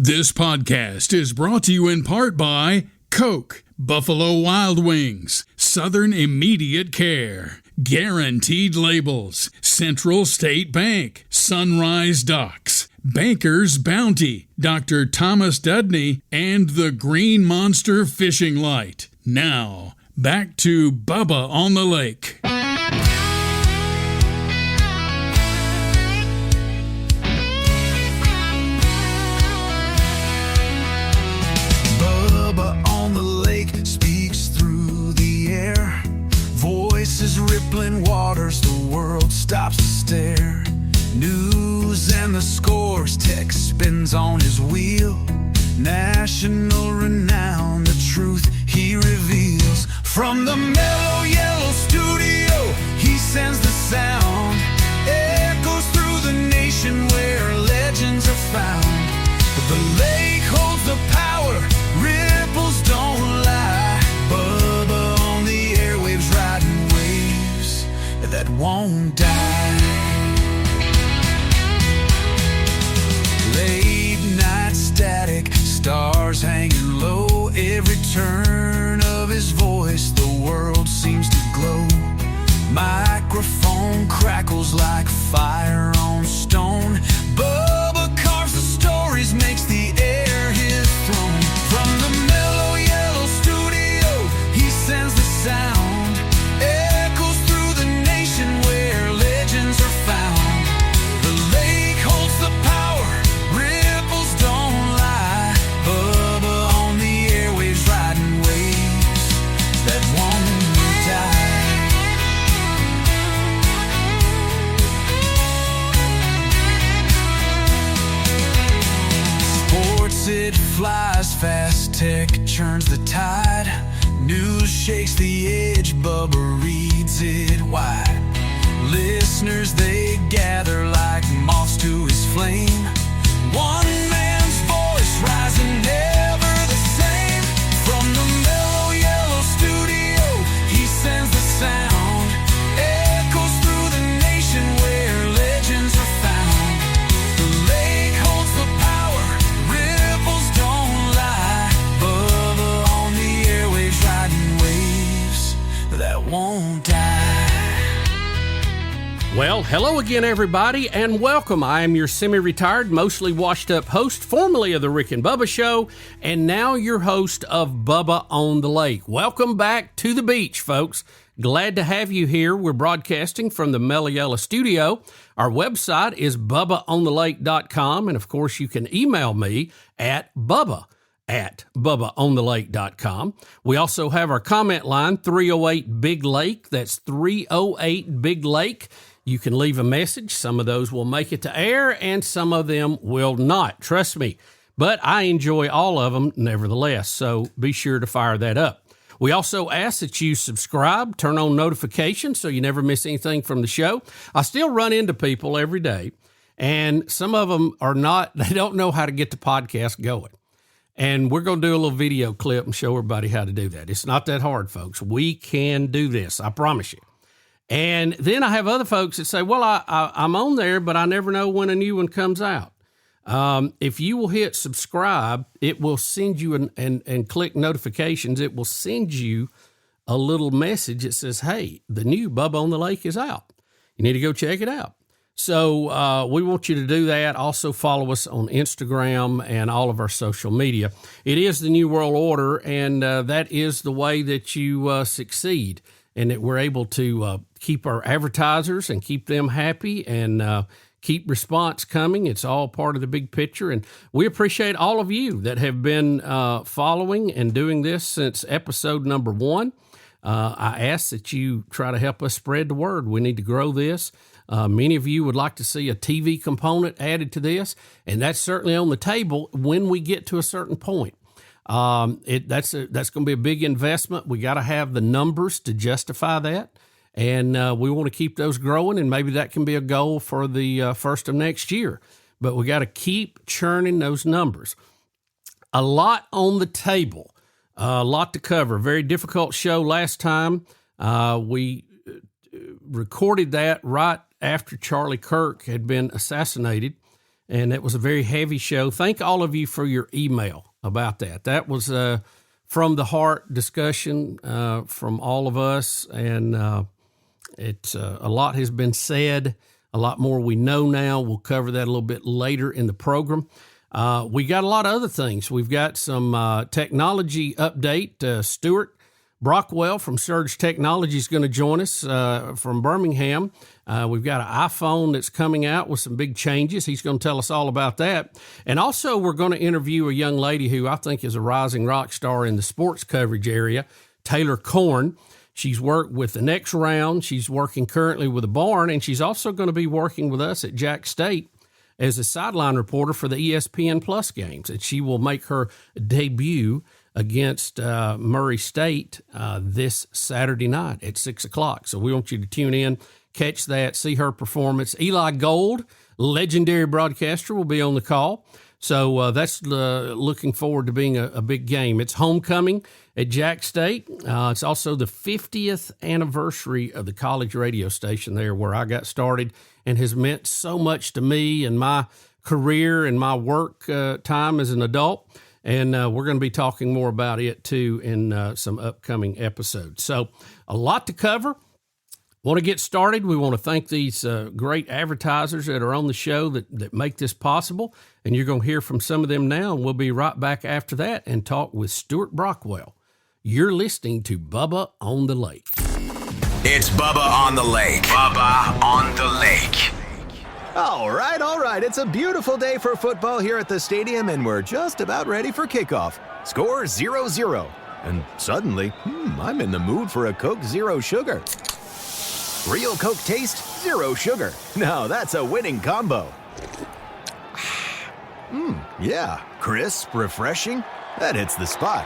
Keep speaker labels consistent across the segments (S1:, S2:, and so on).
S1: This podcast is brought to you in part by Coke, Buffalo Wild Wings, Southern Immediate Care, Guaranteed Labels, Central State Bank, Sunrise Docks, Banker's Bounty, Dr. Thomas Dudney, and the Green Monster Fishing Light. Now, back to Bubba on the Lake.
S2: Rippling waters, the world stops to stare. News and the scores, tech spins on his wheel. National renown, the truth he reveals. From the mellow yellow studio, he sends the sound. Echoes through the nation where legends are found. But the lake holds the power, ripples don't lie. Bubba on the airwaves riding that won't die. Late night static, stars hanging low. Every turn of his voice, the world seems to glow. Microphone crackles like fire on stone. Bubba carves the stories, makes the air his throne. From the mellow yellow studio, he sends the sound. It flies fast, tech churns the tide. News shakes the edge, Bubba reads it wide. Listeners, they gather like moths to his flame. One man's voice rising, never the same. From the mellow yellow studio, he sends the sound. Echoes through the nation where legends are found. The lake holds the power, ripples don't lie. Bubba on the airwaves riding waves that won't die.
S3: Well, hello again, everybody, and welcome. I am your semi-retired, mostly washed-up host, formerly of the Rick and Bubba Show, and now your host of Bubba on the Lake. Welcome back to the beach, folks. Glad to have you here. We're broadcasting from the Mellow Yellow Studio. Our website is bubbaonthelake.com, and of course, you can email me at bubbaonthelake.com. We also have our comment line, 308-BIG-LAKE. That's 308-BIG-LAKE. You can leave a message. Some of those will make it to air, and some of them will not. Trust me. But I enjoy all of them nevertheless, so be sure to fire that up. We also ask that you subscribe, turn on notifications so you never miss anything from the show. I still run into people every day, and some of them they don't know how to get the podcast going. And we're going to do a little video clip and show everybody how to do that. It's not that hard, folks. We can do this, I promise you. And then I have other folks that say, well, I'm on there, but I never know when a new one comes out. If you will hit subscribe, it will send you and click notifications. It will send you a little message that says, hey, the new Bubba on the Lake is out. You need to go check it out. So we want you to do that. Also follow us on Instagram and all of our social media. It is the New World Order, and that is the way that you succeed, and that we're able to keep our advertisers and keep them happy and keep response coming. It's all part of the big picture, and we appreciate all of you that have been following and doing this since episode number 1. I ask that you try to help us spread the word. We need to grow this. Many of you would like to see a TV component added to this, and that's certainly on the table when we get to a certain point. That's going to be a big investment. We got to have the numbers to justify that, and we want to keep those growing, and maybe that can be a goal for the first of next year. But we got to keep churning those numbers. A lot on the table, a lot to cover. Very difficult show last time. We recorded that right after Charlie Kirk had been assassinated, and it was a very heavy show. Thank all of you for your email about that. That was from the heart discussion from all of us, and it's a lot has been said, a lot more we know now. We'll cover that a little bit later in the program. We got a lot of other things. We've got some technology update. Stuart Brockwell from Surge Technology is going to join us from Birmingham. We've got an iPhone that's coming out with some big changes. He's going to tell us all about that. And also, we're going to interview a young lady who I think is a rising rock star in the sports coverage area, Taylor Korn. She's worked with the Next Round. She's working currently with the Barn, and she's also going to be working with us at Jack State as a sideline reporter for the ESPN Plus games. And she will make her debut against Murray State this Saturday night at 6 o'clock. So we want you to tune in, catch that, see her performance. Eli Gold, legendary broadcaster, will be on the call. So that's looking forward to being a big game. It's homecoming at Jack State. It's also the 50th anniversary of the college radio station there where I got started and has meant so much to me and my career and my work time as an adult. And we're going to be talking more about it, too, in some upcoming episodes. So a lot to cover. Want to get started? We want to thank these great advertisers that are on the show that make this possible. And you're going to hear from some of them now. And we'll be right back after that and talk with Stuart Brockwell. You're listening to Bubba on the Lake.
S4: It's Bubba on the Lake. Bubba on the Lake.
S5: All right. It's a beautiful day for football here at the stadium, and we're just about ready for kickoff. Score 0-0. And suddenly, I'm in the mood for a Coke Zero Sugar. Real Coke taste, zero sugar. Now that's a winning combo. Yeah, crisp, refreshing. That hits the spot.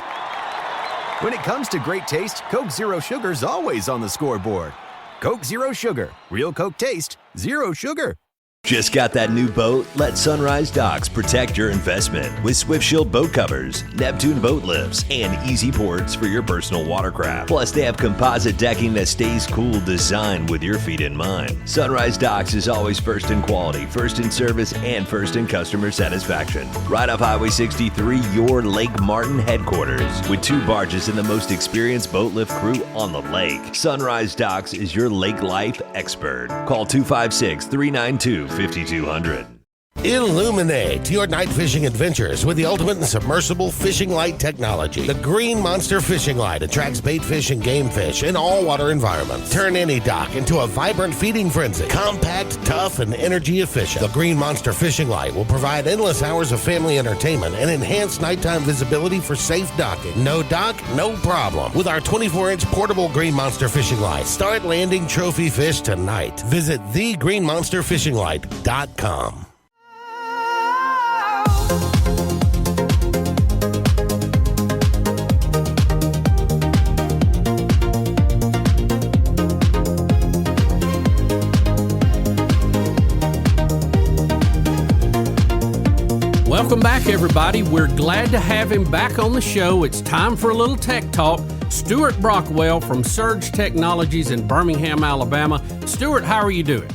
S5: When it comes to great taste, Coke Zero Sugar's always on the scoreboard. Coke Zero Sugar. Real Coke taste, zero sugar.
S6: Just got that new boat? Let Sunrise Docks protect your investment with Swift Shield boat covers, Neptune boat lifts, and easy ports for your personal watercraft. Plus, they have composite decking that stays cool, designed with your feet in mind. Sunrise Docks is always first in quality, first in service, and first in customer satisfaction. Right off Highway 63, your Lake Martin headquarters, with 2 barges and the most experienced boat lift crew on the lake. Sunrise Docks is your lake life expert. Call 256-392-5200.
S7: Illuminate your night fishing adventures with the ultimate in submersible fishing light technology. The Green Monster Fishing Light attracts bait fish and game fish in all water environments. Turn any dock into a vibrant feeding frenzy. Compact, tough, and energy efficient. The Green Monster Fishing Light will provide endless hours of family entertainment and enhanced nighttime visibility for safe docking. No dock, no problem. With our 24-inch portable Green Monster Fishing Light, start landing trophy fish tonight. Visit thegreenmonsterfishinglight.com.
S3: Welcome back, everybody. We're glad to have him back on the show. It's time for a little tech talk. Stuart Brockwell from Surge Technologies in Birmingham, Alabama. Stuart, how are you doing?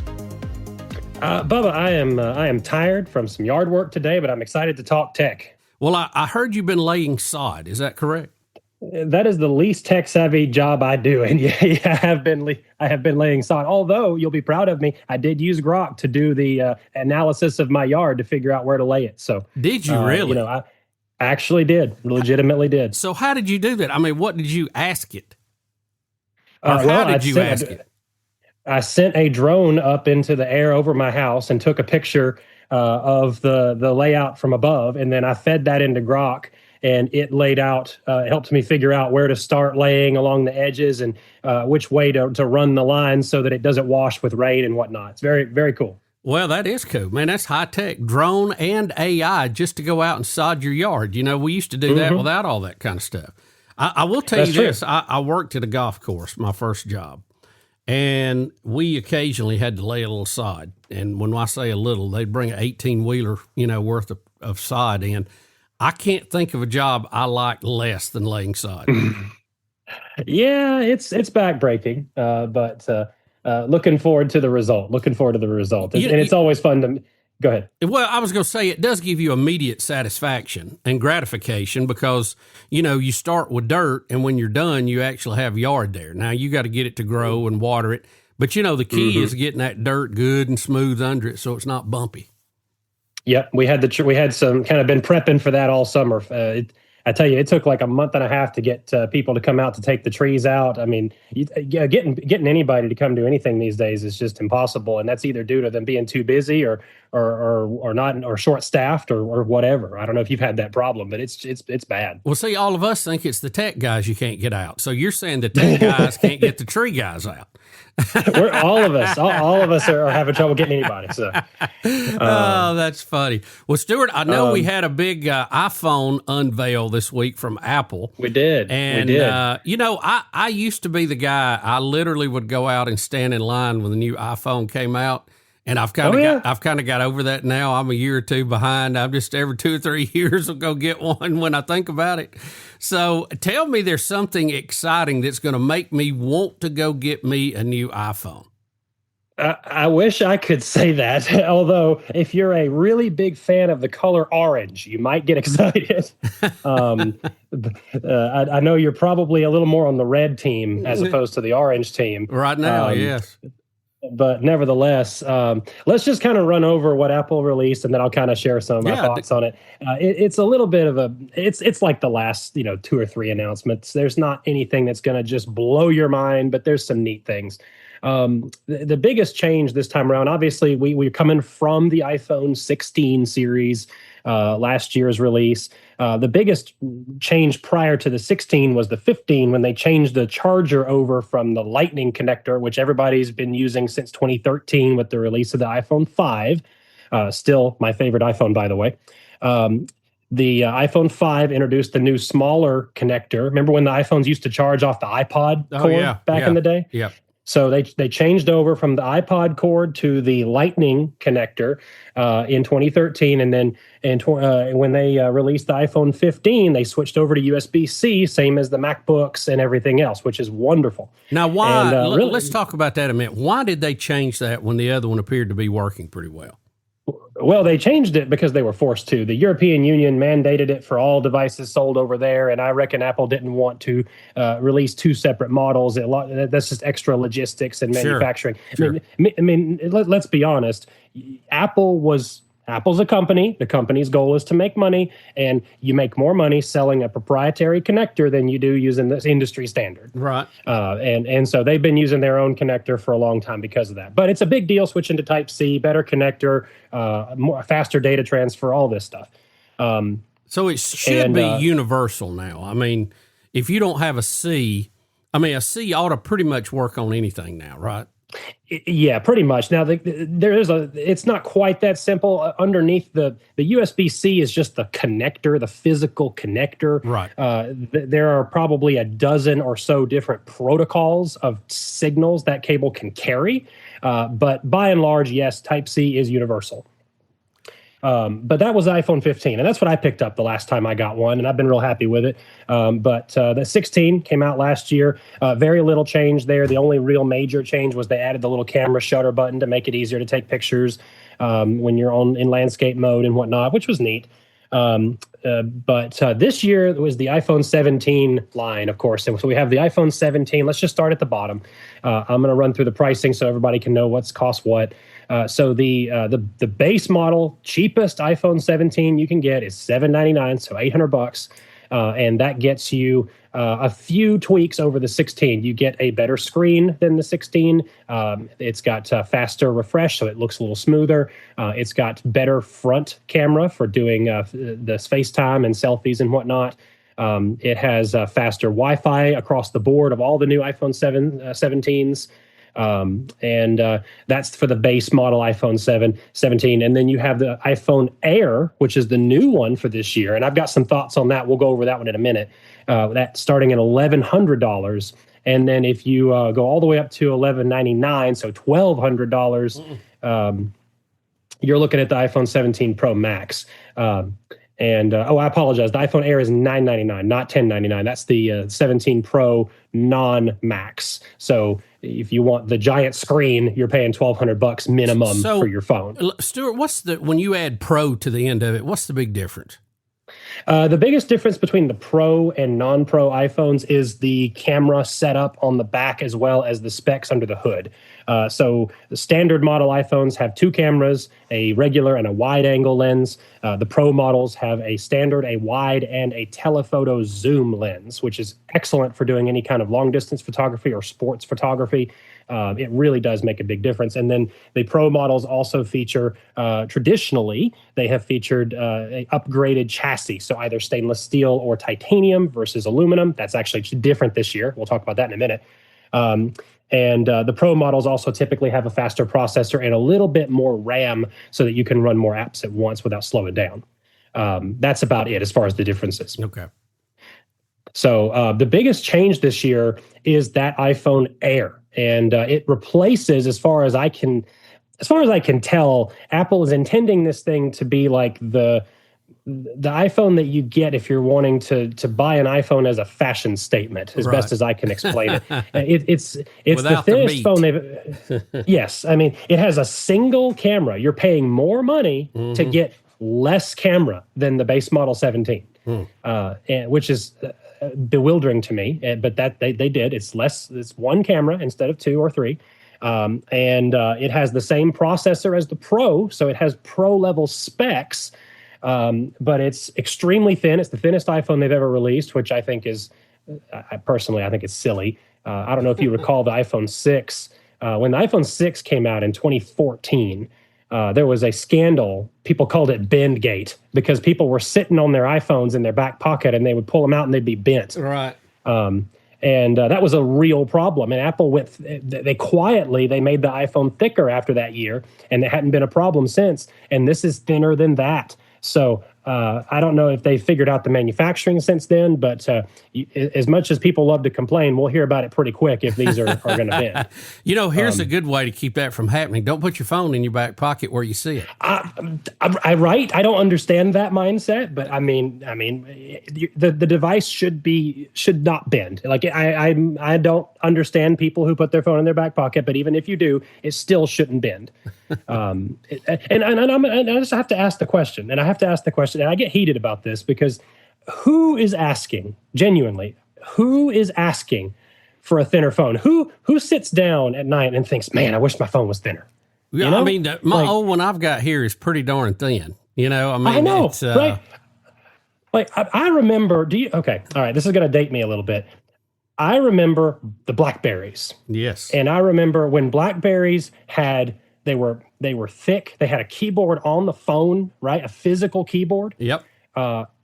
S8: Bubba, I am tired from some yard work today, but I'm excited to talk tech.
S3: Well, I heard you've been laying sod. Is that correct?
S8: That is the least tech savvy job I do, and yeah, I have been laying sod. Although you'll be proud of me, I did use Grok to do the analysis of my yard to figure out where to lay it. So
S3: did you really?
S8: I actually did, legitimately did.
S3: So how did you do that? I mean, what did you ask it? Or how did you ask it?
S8: I sent a drone up into the air over my house and took a picture of the layout from above, and then I fed that into Grok. And it laid out, helped me figure out where to start laying along the edges and which way to run the lines so that it doesn't wash with rain and whatnot. It's very, very cool.
S3: Well, that is cool, man. That's high tech. Drone and AI just to go out and sod your yard. You know, we used to do that without all that kind of stuff. I will tell you this. I worked at a golf course, my first job, and we occasionally had to lay a little sod. And when I say a little, they'd bring an 18-wheeler, worth of sod in. I can't think of a job I like less than laying sod.
S8: Yeah, it's backbreaking, but looking forward to the result. And it's always fun to Go ahead.
S3: Well, I was going to say it does give you immediate satisfaction and gratification because, you start with dirt and when you're done, you actually have yard there. Now you got to get it to grow and water it. But, the key is getting that dirt good and smooth under it so it's not bumpy.
S8: Yep. We had some kind of been prepping for that all summer. I tell you, it took like a month and a half to get people to come out to take the trees out. I mean, getting anybody to come do anything these days is just impossible, and that's either due to them being too busy or not, or short staffed or whatever. I don't know if you've had that problem, but it's bad.
S3: Well, see, all of us think it's the tech guys you can't get out. So you're saying the tech guys can't get the tree guys out.
S8: We're all of us are having trouble getting anybody. So,
S3: oh, that's funny. Well, Stuart, I know we had a big iPhone unveil this week from Apple.
S8: We did,
S3: and I used to be the guy. I literally would go out and stand in line when the new iPhone came out. And I've kind of got over that now. I'm a year or two behind. I'm just every 2 or 3 years will go get one when I think about it. So tell me there's something exciting that's going to make me want to go get me a new iPhone.
S8: I wish I could say that. Although if you're a really big fan of the color orange, you might get excited. I know you're probably a little more on the red team as opposed to the orange team.
S3: Right now, yes.
S8: But nevertheless, let's just kind of run over what Apple released, and then I'll kind of share some of my thoughts on it. It's a little bit of it's like the last 2 or 3 announcements. There's not anything that's going to just blow your mind, but there's some neat things. The biggest change this time around, obviously, we're coming from the iPhone 16 series, last year's release. The biggest change prior to the 16 was the 15 when they changed the charger over from the Lightning connector, which everybody's been using since 2013 with the release of the iPhone 5. Still my favorite iPhone, by the way. The iPhone 5 introduced the new smaller connector. Remember when the iPhones used to charge off the iPod cord back in the day?
S3: Yeah.
S8: So they changed over from the iPod cord to the Lightning connector in 2013, and then when they released the iPhone 15, they switched over to USB-C, same as the MacBooks and everything else, which is wonderful.
S3: Now, why? Let's talk about that a minute. Why did they change that when the other one appeared to be working pretty well?
S8: Well, they changed it because they were forced to. The European Union mandated it for all devices sold over there, and I reckon Apple didn't want to release 2 separate models. That's just extra logistics and manufacturing.
S3: Sure.
S8: I mean, let's be honest. Apple's a company. The company's goal is to make money, and you make more money selling a proprietary connector than you do using this industry standard.
S3: Right.
S8: And so they've been using their own connector for a long time because of that. But it's a big deal switching to Type-C, better connector, faster data transfer, all this stuff.
S3: So it should be universal now. I mean, if you don't have a C ought to pretty much work on anything now, right?
S8: Yeah, pretty much. Now, it's not quite that simple. Underneath the USB-C is just the connector, the physical connector.
S3: Right.
S8: There are probably a dozen or so different protocols of signals that cable can carry. But by and large, yes, Type-C is universal. But that was iPhone 15, and that's what I picked up the last time I got one, and I've been real happy with it. But the 16 came out last year. Very little change there. The only real major change was they added the little camera shutter button to make it easier to take pictures when you're in landscape mode and whatnot, which was neat. But this year it was the iPhone 17 line, of course. And so we have the iPhone 17. Let's just start at the bottom. I'm going to run through the pricing so everybody can know what's cost what. So the base model, cheapest iPhone 17 you can get is $799, so $800, and that gets you a few tweaks over the 16. You get a better screen than the 16. It's got faster refresh, so it looks a little smoother. It's got better front camera for doing the FaceTime and selfies and whatnot. It has faster Wi-Fi across the board of all the new iPhone 17s. And that's for the base model iPhone 17. And then you have the iPhone Air, which is the new one for this year. And I've got some thoughts on that. We'll go over that one in a minute. That's starting at $1,100. And then if you go all the way up to $1,199, so $1,200, you're looking at the iPhone 17 Pro Max. I apologize. The iPhone Air is $999, not $1099. That's the 17 Pro non-Max. So if you want the giant screen, you're paying $1,200 minimum for your phone.
S3: Stuart, when you add Pro to the end of it, what's the big difference?
S8: The biggest difference between the Pro and non-Pro iPhones is the camera setup on the back as well as the specs under the hood. So the standard model iPhones have 2 cameras, a regular and a wide-angle lens. The Pro models have a standard, a wide, and a telephoto zoom lens, which is excellent for doing any kind of long-distance photography or sports photography. It really does make a big difference. And then the Pro models also feature, traditionally, they have featured a upgraded chassis. So either stainless steel or titanium versus aluminum. That's actually different this year. We'll talk about that in a minute. And the Pro models also typically have a faster processor and a little bit more RAM so that you can run more apps at once without slowing down. That's about it as far as the differences.
S3: Okay.
S8: So the biggest change this year is that iPhone Air. And it replaces, as far as I can tell, Apple is intending this thing to be like the iPhone that you get if you're wanting to buy an iPhone as a fashion statement, as best as I can explain it. It's the thinnest phone they've. Yes, I mean it has a single camera. You're paying more money to get less camera than the base model 17, which is bewildering to me. But that they did. It's less. It's one camera instead of 2 or 3. And it has the same processor as the Pro, so it has Pro level specs. But it's extremely thin. It's the thinnest iPhone they've ever released, which I think is, I think it's silly. I don't know if you recall the iPhone 6. When the iPhone 6 came out in 2014, there was a scandal. People called it Bendgate because people were sitting on their iPhones in their back pocket and they would pull them out and they'd be bent.
S3: Right.
S8: And that was a real problem. And Apple they made the iPhone thicker after that year, and it hadn't been a problem since. And this is thinner than that. So I don't know if they figured out the manufacturing since then, but as much as people love to complain, we'll hear about it pretty quick if these are going to bend.
S3: Here's a good way to keep that from happening. Don't put your phone in your back pocket where you see it.
S8: I don't understand that mindset, but I mean, the device should not bend. Like I don't understand people who put their phone in their back pocket, but even if you do, it still shouldn't bend. And I just have to ask the question, and I get heated about this because who is asking for a thinner phone? Who sits down at night and thinks, man, I wish my phone was thinner?
S3: Yeah, you know? I mean, my old one I've got here is pretty darn thin. I know, it's,
S8: right? Like I remember. Okay, all right. This is going to date me a little bit. I remember the Blackberries.
S3: Yes,
S8: and I remember when Blackberries they were thick. They had a keyboard on the phone, right? A physical keyboard.
S3: Yep.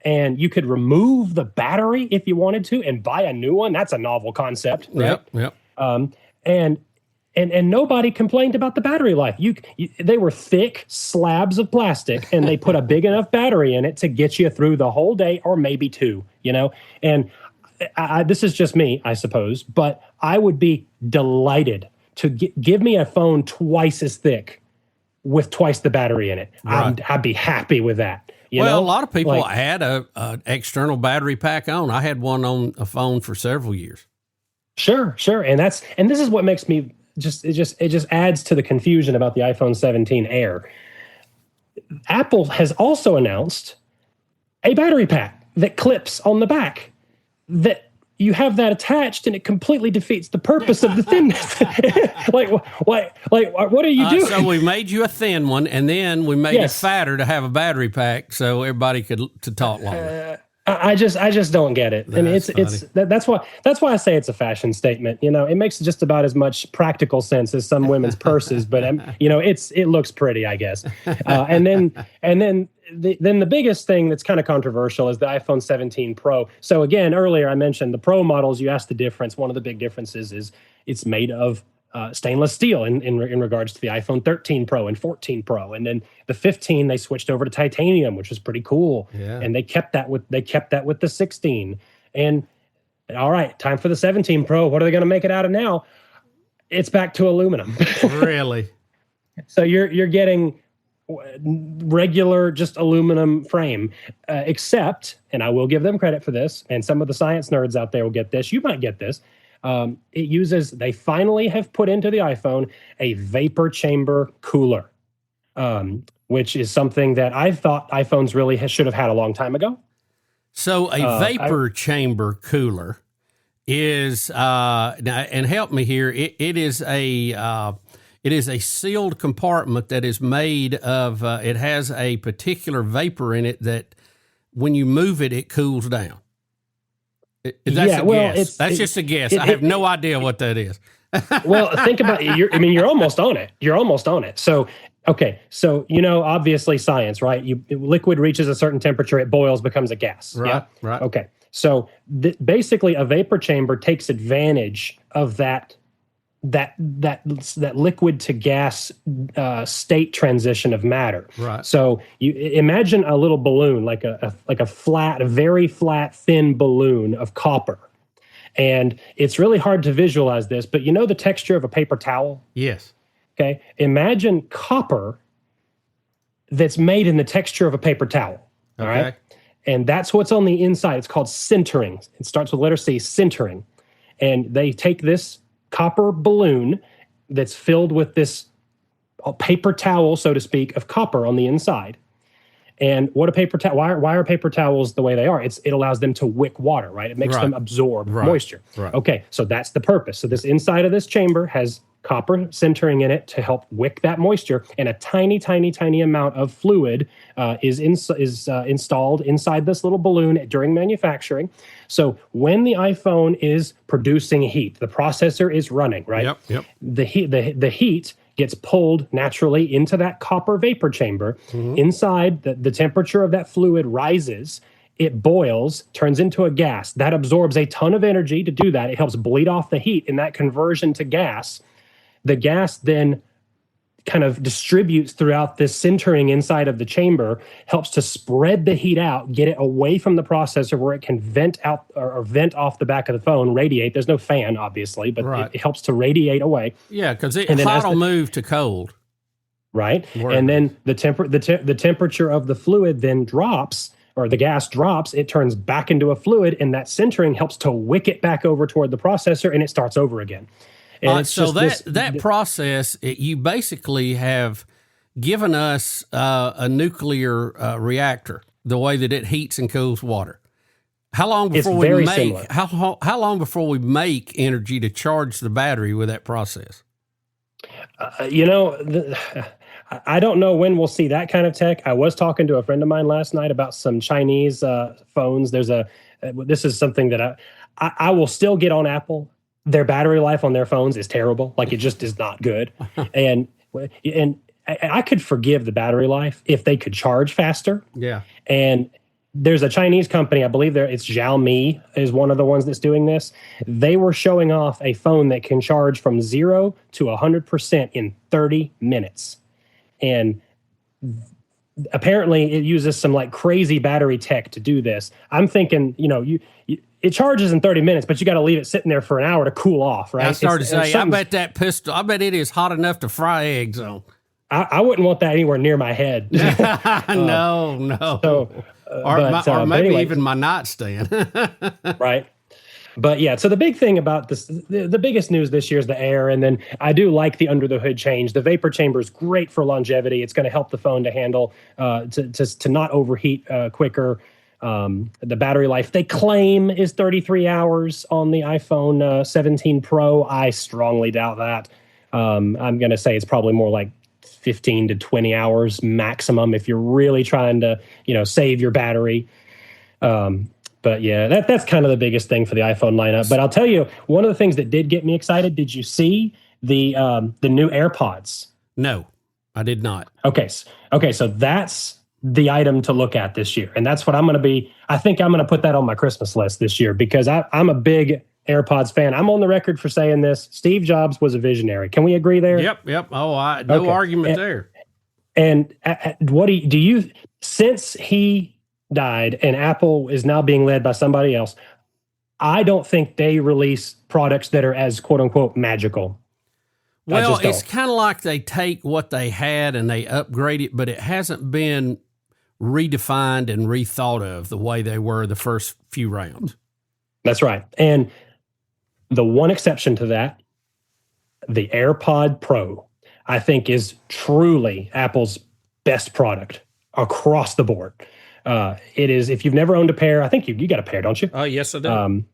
S8: And you could remove the battery if you wanted to and buy a new one. That's a novel concept, right?
S3: Yep.
S8: And nobody complained about the battery life. They were thick slabs of plastic, and they put a big enough battery in it to get you through the whole day, or maybe 2. And this is just me, I suppose, but I would be delighted to give me a phone twice as thick with twice the battery in it. Right. I'd be happy with that. A
S3: lot of people had a external battery pack on. I had one on a phone for several years. Sure.
S8: And this is what makes me it just adds to the confusion about the iPhone 17 Air. Apple has also announced a battery pack that clips on the back that you have that attached, and it completely defeats the purpose of the thinness. What are you doing?
S3: So we made you a thin one, and then we made it fatter to have a battery pack, so everybody could talk longer.
S8: I just don't get it. That's why I say it's a fashion statement. It makes just about as much practical sense as some women's purses, but it looks pretty, I guess. And then the biggest thing that's kind of controversial is the iPhone 17 Pro. So again, earlier I mentioned the Pro models. You asked the difference. One of the big differences is it's made of stainless steel in regards to the iPhone 13 Pro and 14 Pro. And then the 15, they switched over to titanium, which was pretty cool. Yeah. And they kept that with the 16. And all right, time for the 17 Pro. What are they going to make it out of now? It's back to aluminum.
S3: Really?
S8: So you're getting regular just aluminum frame, except, and I will give them credit for this, and some of the science nerds out there will get this. You might get this. They finally have put into the iPhone a vapor chamber cooler, which is something that I thought iPhones really should have had a long time ago.
S3: So a vapor chamber cooler is, and help me here, it is a sealed compartment that is made of, it has a particular vapor in it that when you move it, it cools down. That's just a guess. I have no idea what that is.
S8: Well, think about it. You're almost on it. You're almost on it. So, okay. So, obviously science, right? Liquid reaches a certain temperature, it boils, becomes a gas.
S3: Right.
S8: Yeah?
S3: Right.
S8: Okay. So basically a vapor chamber takes advantage of that liquid to gas state transition of matter.
S3: Right.
S8: So you imagine a little balloon, like a flat, a very flat, thin balloon of copper. And it's really hard to visualize this, but the texture of a paper towel?
S3: Yes.
S8: Okay. Imagine copper that's made in the texture of a paper towel. All right. And that's what's on the inside. It's called sintering. It starts with letter C, sintering. And they take this copper balloon that's filled with this paper towel, so to speak, of copper on the inside. And what a paper towel, why are paper towels the way they are? It allows them to wick water, right? It makes them absorb moisture.
S3: Right.
S8: Okay, so that's the purpose. So this inside of this chamber has copper sintering in it to help wick that moisture, and a tiny, tiny, tiny amount of fluid is installed inside this little balloon during manufacturing. So when the iPhone is producing heat, the processor is running, right?
S3: Yep.
S8: The heat gets pulled naturally into that copper vapor chamber. Mm-hmm. Inside, the temperature of that fluid rises. It boils, turns into a gas. That absorbs a ton of energy to do that. It helps bleed off the heat in that conversion to gas. The gas then kind of distributes throughout this sintering inside of the chamber, helps to spread the heat out, get it away from the processor where it can vent out or vent off the back of the phone, radiate. There's no fan, obviously, but it helps to radiate away.
S3: Yeah, because hot will move to cold.
S8: Right.
S3: Word.
S8: And then the temperature of the fluid then drops, or the gas drops, it turns back into a fluid, and that sintering helps to wick it back over toward the processor, and it starts over again.
S3: So that process, you basically have given us a nuclear reactor, the way that it heats and cools water. How long before we make how long before we make energy to charge the battery with that process?
S8: I don't know when we'll see that kind of tech. I was talking to a friend of mine last night about some Chinese phones. This is something that I will still get on Apple. Their battery life on their phones is terrible. Like, it just is not good. And I could forgive the battery life if they could charge faster.
S3: Yeah.
S8: And there's a Chinese company, I believe it's Xiaomi is one of the ones that's doing this. They were showing off a phone that can charge from 0 to 100% in 30 minutes. And apparently it uses some like crazy battery tech to do this. I'm thinking, it charges in 30 minutes, but you got to leave it sitting there for an hour to cool off, right?
S3: I started to say, I bet it is hot enough to fry eggs on.
S8: I wouldn't want that anywhere near my head.
S3: No.
S8: So,
S3: or maybe even my nightstand.
S8: Right. But yeah, so the big thing about this, the biggest news this year is the Air. And then I do like the under the hood change. The vapor chamber is great for longevity. It's going to help the phone to handle, to not overheat quicker. The battery life they claim is 33 hours on the iPhone 17 Pro. I strongly doubt that. I'm going to say it's probably more like 15 to 20 hours maximum if you're really trying to, save your battery. But yeah, that's kind of the biggest thing for the iPhone lineup. But I'll tell you, one of the things that did get me excited, did you see the new AirPods?
S3: No, I did not.
S8: Okay, so that's the item to look at this year. And that's what I think I'm going to put that on my Christmas list this year, because I'm a big AirPods fan. I'm on the record for saying this. Steve Jobs was a visionary. Can we agree there?
S3: Yep. Oh, no argument there.
S8: And what do you, since he died and Apple is now being led by somebody else, I don't think they release products that are as quote unquote magical.
S3: Well, it's kind of like they take what they had and they upgrade it, but it hasn't been redefined and rethought of the way they were the first few rounds.
S8: That's right. And The one exception to that, the AirPod Pro, I think is truly Apple's best product across the board. It is, if you've never owned a pair, I think you got a pair, don't you?
S3: Oh, yes, I do.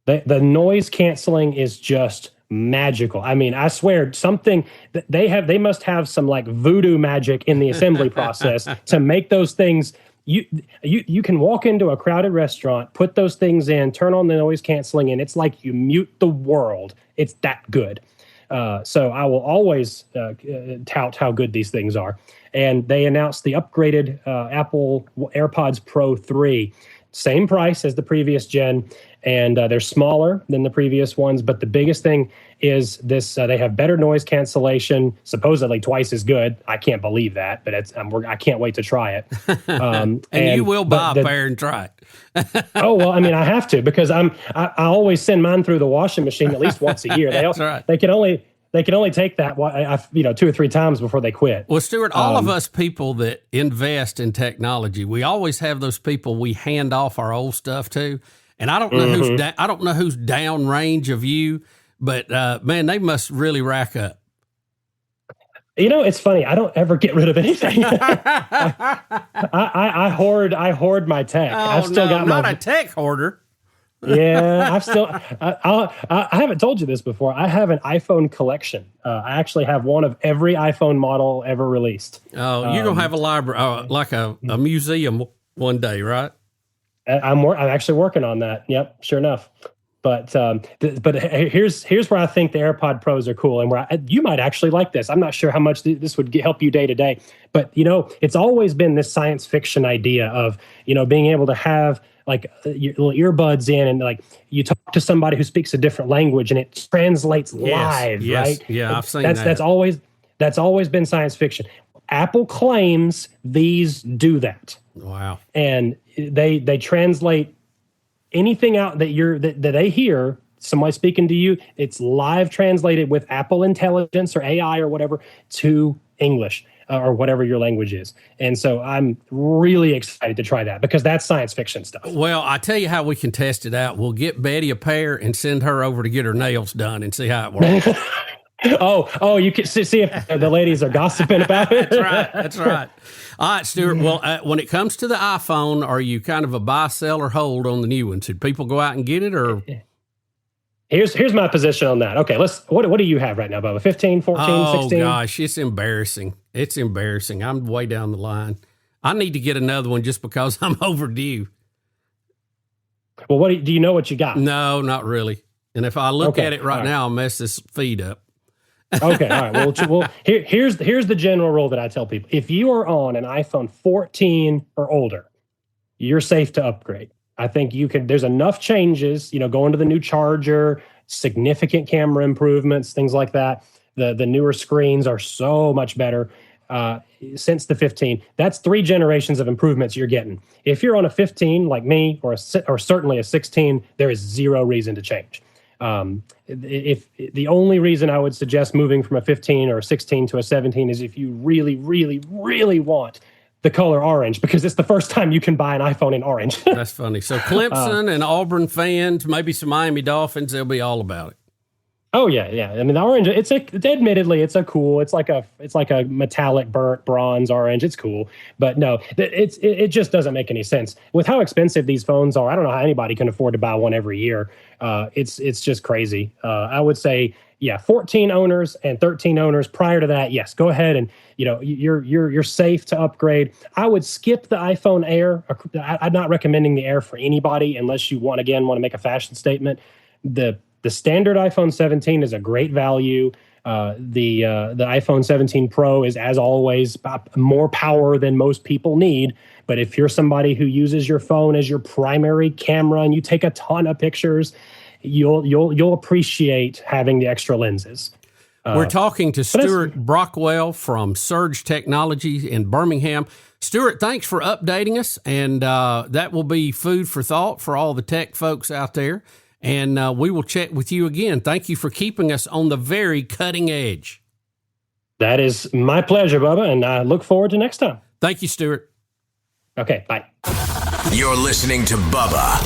S8: The noise canceling is just magical. I mean, I swear they must have some like voodoo magic in the assembly process to make those things. You can walk into a crowded restaurant, put those things in, turn on the noise canceling, and it's like you mute the world. It's that good. So I will always tout how good these things are. And they announced the upgraded Apple AirPods Pro 3. Same price as the previous gen, and they're smaller than the previous ones. But the biggest thing is this: they have better noise cancellation, supposedly twice as good. I can't believe that, but I can't wait to try it.
S3: And you will buy a pair and try it.
S8: Oh, well, I mean, I have to, because I always send mine through the washing machine at least once a year.
S3: That's right.
S8: They can only take that 2 or 3 times before they quit.
S3: Well, Stuart, all of us people that invest in technology, we always have those people we hand off our old stuff to. And I don't know who's downrange of you, but man, they must really rack up.
S8: It's funny. I don't ever get rid of anything. I hoard my tech. I've still got
S3: not a tech hoarder.
S8: Yeah, I haven't told you this before. I have an iPhone collection. I actually have one of every iPhone model ever released.
S3: Oh, you're going to have a library, like a museum one day, right?
S8: I'm actually working on that. Yep, sure enough. But here's where I think the AirPod Pros are cool, and where you might actually like this. I'm not sure how much this would help you day to day, but it's always been this science fiction idea of being able to have like your little earbuds in, and like you talk to somebody who speaks a different language, and it translates live, right?
S3: Yeah, I've seen that.
S8: That's always been science fiction. Apple claims these do that.
S3: Wow.
S8: And they translate anything out that they hear, somebody speaking to you, it's live translated with Apple Intelligence or AI or whatever to English or whatever your language is. And so I'm really excited to try that, because that's science fiction stuff.
S3: Well, I tell you how we can test it out. We'll get Betty a pair and send her over to get her nails done and see how it works.
S8: Oh, you can see if the ladies are gossiping about it.
S3: That's right. All right, Stuart. Well, when it comes to the iPhone, are you kind of a buy, sell, or hold on the new one? Should people go out and get it, or?
S8: Here's my position on that. Okay, what do you have right now, Bubba? 15, 14, 16? Oh,
S3: gosh, it's embarrassing. It's embarrassing. I'm way down the line. I need to get another one just because I'm overdue.
S8: Well, do you know what you got?
S3: No, not really. And if I look at it right now, I'll mess this feed up.
S8: Okay, all right. Well, here's the general rule that I tell people. If you are on an iPhone 14 or older, you're safe to upgrade. I think there's enough changes, going to the new charger, significant camera improvements, things like that. The newer screens are so much better since the 15. That's 3 generations of improvements you're getting. If you're on a 15 like me, or certainly a 16, there is zero reason to change. If the only reason I would suggest moving from a 15 or a 16 to a 17 is if you really, really, really want the color orange, because it's the first time you can buy an iPhone in orange.
S3: That's funny. So Clemson and Auburn fans, maybe some Miami Dolphins, they'll be all about it.
S8: Oh yeah. I mean, the orange. Admittedly, it's like a metallic burnt bronze orange. It's cool, but no, it just doesn't make any sense with how expensive these phones are. I don't know how anybody can afford to buy one every year. It's just crazy. I would say 14 owners and 13 owners. Prior to that, yes, go ahead and you're safe to upgrade. I would skip the iPhone Air. I'm not recommending the Air for anybody unless you want to make a fashion statement. The standard iPhone 17 is a great value. The iPhone 17 Pro is, as always, more power than most people need. But if you're somebody who uses your phone as your primary camera and you take a ton of pictures, you'll appreciate having the extra lenses.
S3: We're talking to Stuart Brockwell from Surge Technology in Birmingham. Stuart, thanks for updating us, and that will be food for thought for all the tech folks out there. And we will check with you again. Thank you for keeping us on the very cutting edge.
S8: That is my pleasure, Bubba, and I look forward to next time.
S3: Thank you, Stuart.
S8: Okay, bye.
S4: You're listening to Bubba.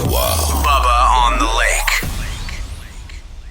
S4: Whoa. Bubba on the Lake.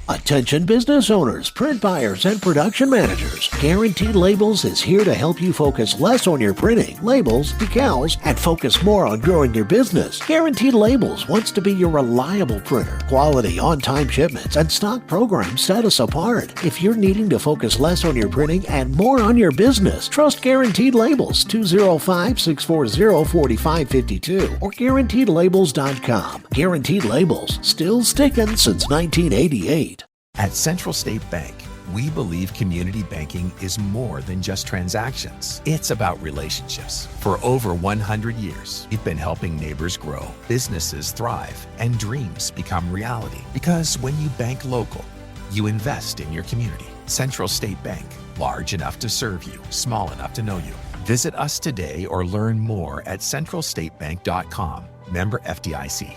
S9: Attention business owners, print buyers, and production managers. Guaranteed Labels is here to help you focus less on your printing, labels, decals, and focus more on growing your business. Guaranteed Labels wants to be your reliable printer. Quality, on-time shipments, and stock programs set us apart. If you're needing to focus less on your printing and more on your business, trust Guaranteed Labels, 205-640-4552 or guaranteedlabels.com. Guaranteed Labels, still sticking since 1988.
S10: At Central State Bank, we believe community banking is more than just transactions. It's about relationships. For over 100 years, we've been helping neighbors grow, businesses thrive, and dreams become reality. Because when you bank local, you invest in your community. Central State Bank, large enough to serve you, small enough to know you. Visit us today or learn more at centralstatebank.com. Member FDIC.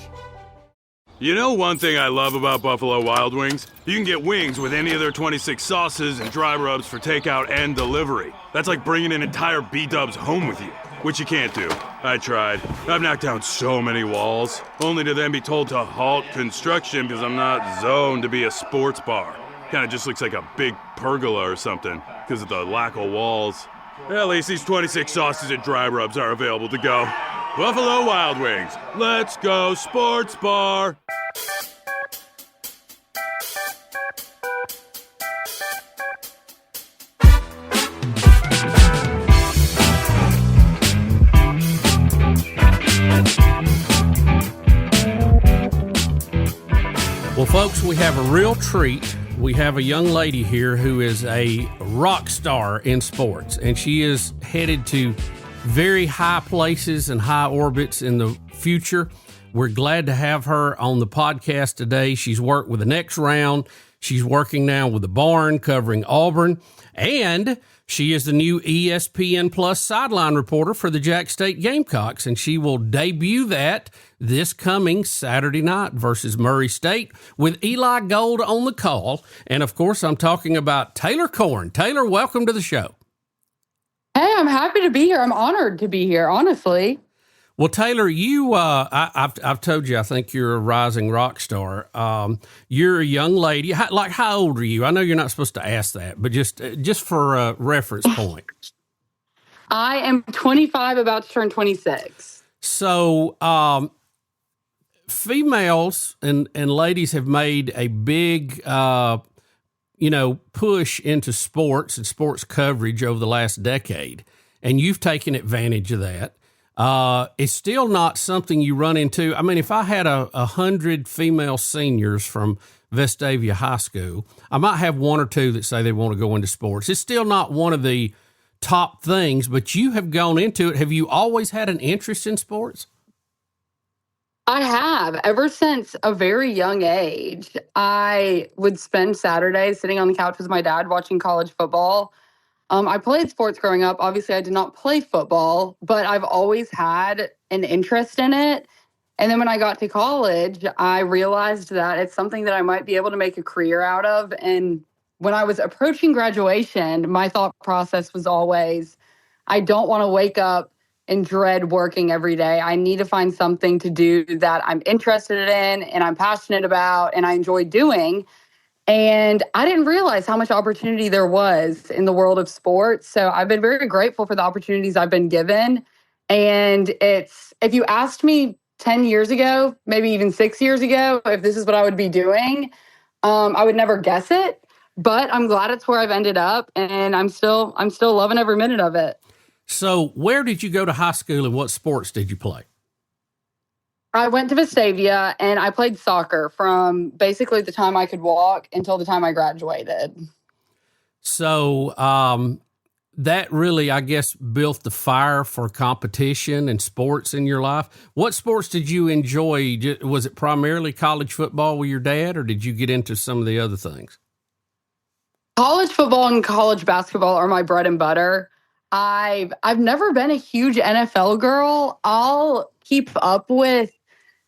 S11: You know one thing I love about Buffalo Wild Wings? You can get wings with any of their 26 sauces and dry rubs for takeout and delivery. That's like bringing an entire B-dubs home with you, which you can't do. I tried. I've knocked down so many walls, only to then be told to halt construction because I'm not zoned to be a sports bar. Kind of just looks like a big pergola or something because of the lack of walls. At least these 26 sauces and dry rubs are available to go. Buffalo Wild Wings. Let's go sports bar.
S3: Well, folks, we have a real treat. We have a young lady here who is a rock star in sports, and she is headed to very high places and high orbits in the future. We're glad to have her on the podcast today. She's worked with the Next Round. She's working now with the Barn covering Auburn, and she is the new ESPN Plus sideline reporter for the Jack State Gamecocks, and she will debut that this coming Saturday night versus Murray State with Eli Gold on the call. And, of course, I'm talking about Taylor Korn. Taylor, welcome to the show.
S12: Hey, I'm happy to be here. I'm honored to be here, honestly.
S3: Well, Taylor, you, I've told you, I think you're a rising rock star. You're a young lady. How old are you? I know you're not supposed to ask that, but just for a reference point.
S12: I am 25, about to turn 26.
S3: So, females and ladies have made a big, push into sports and sports coverage over the last decade, and you've taken advantage of that. It's still not something you run into. I mean, if I had 100 female seniors from Vestavia High School, I might have one or two that say they want to go into sports. It's still not one of the top things, but you have gone into it. Have you always had an interest in sports?
S12: I have. Ever since a very young age, I would spend Saturdays sitting on the couch with my dad watching college football. I played sports growing up. Obviously, I did not play football, but I've always had an interest in it. And then when I got to college, I realized that it's something that I might be able to make a career out of. And when I was approaching graduation, my thought process was always, I don't want to wake up and dread working every day. I need to find something to do that I'm interested in and I'm passionate about and I enjoy doing. And I didn't realize how much opportunity there was in the world of sports. So I've been very grateful for the opportunities I've been given. And if you asked me 10 years ago, maybe even 6 years ago, if this is what I would be doing, I would never guess it. But I'm glad it's where I've ended up, and I'm still loving every minute of it.
S3: So where did you go to high school and what sports did you play?
S12: I went to Vestavia and I played soccer from basically the time I could walk until the time I graduated.
S3: So that really, I guess, built the fire for competition and sports in your life. What sports did you enjoy? Was it primarily college football with your dad, or did you get into some of the other things?
S12: College football and college basketball are my bread and butter. I've never been a huge NFL girl. I'll keep up with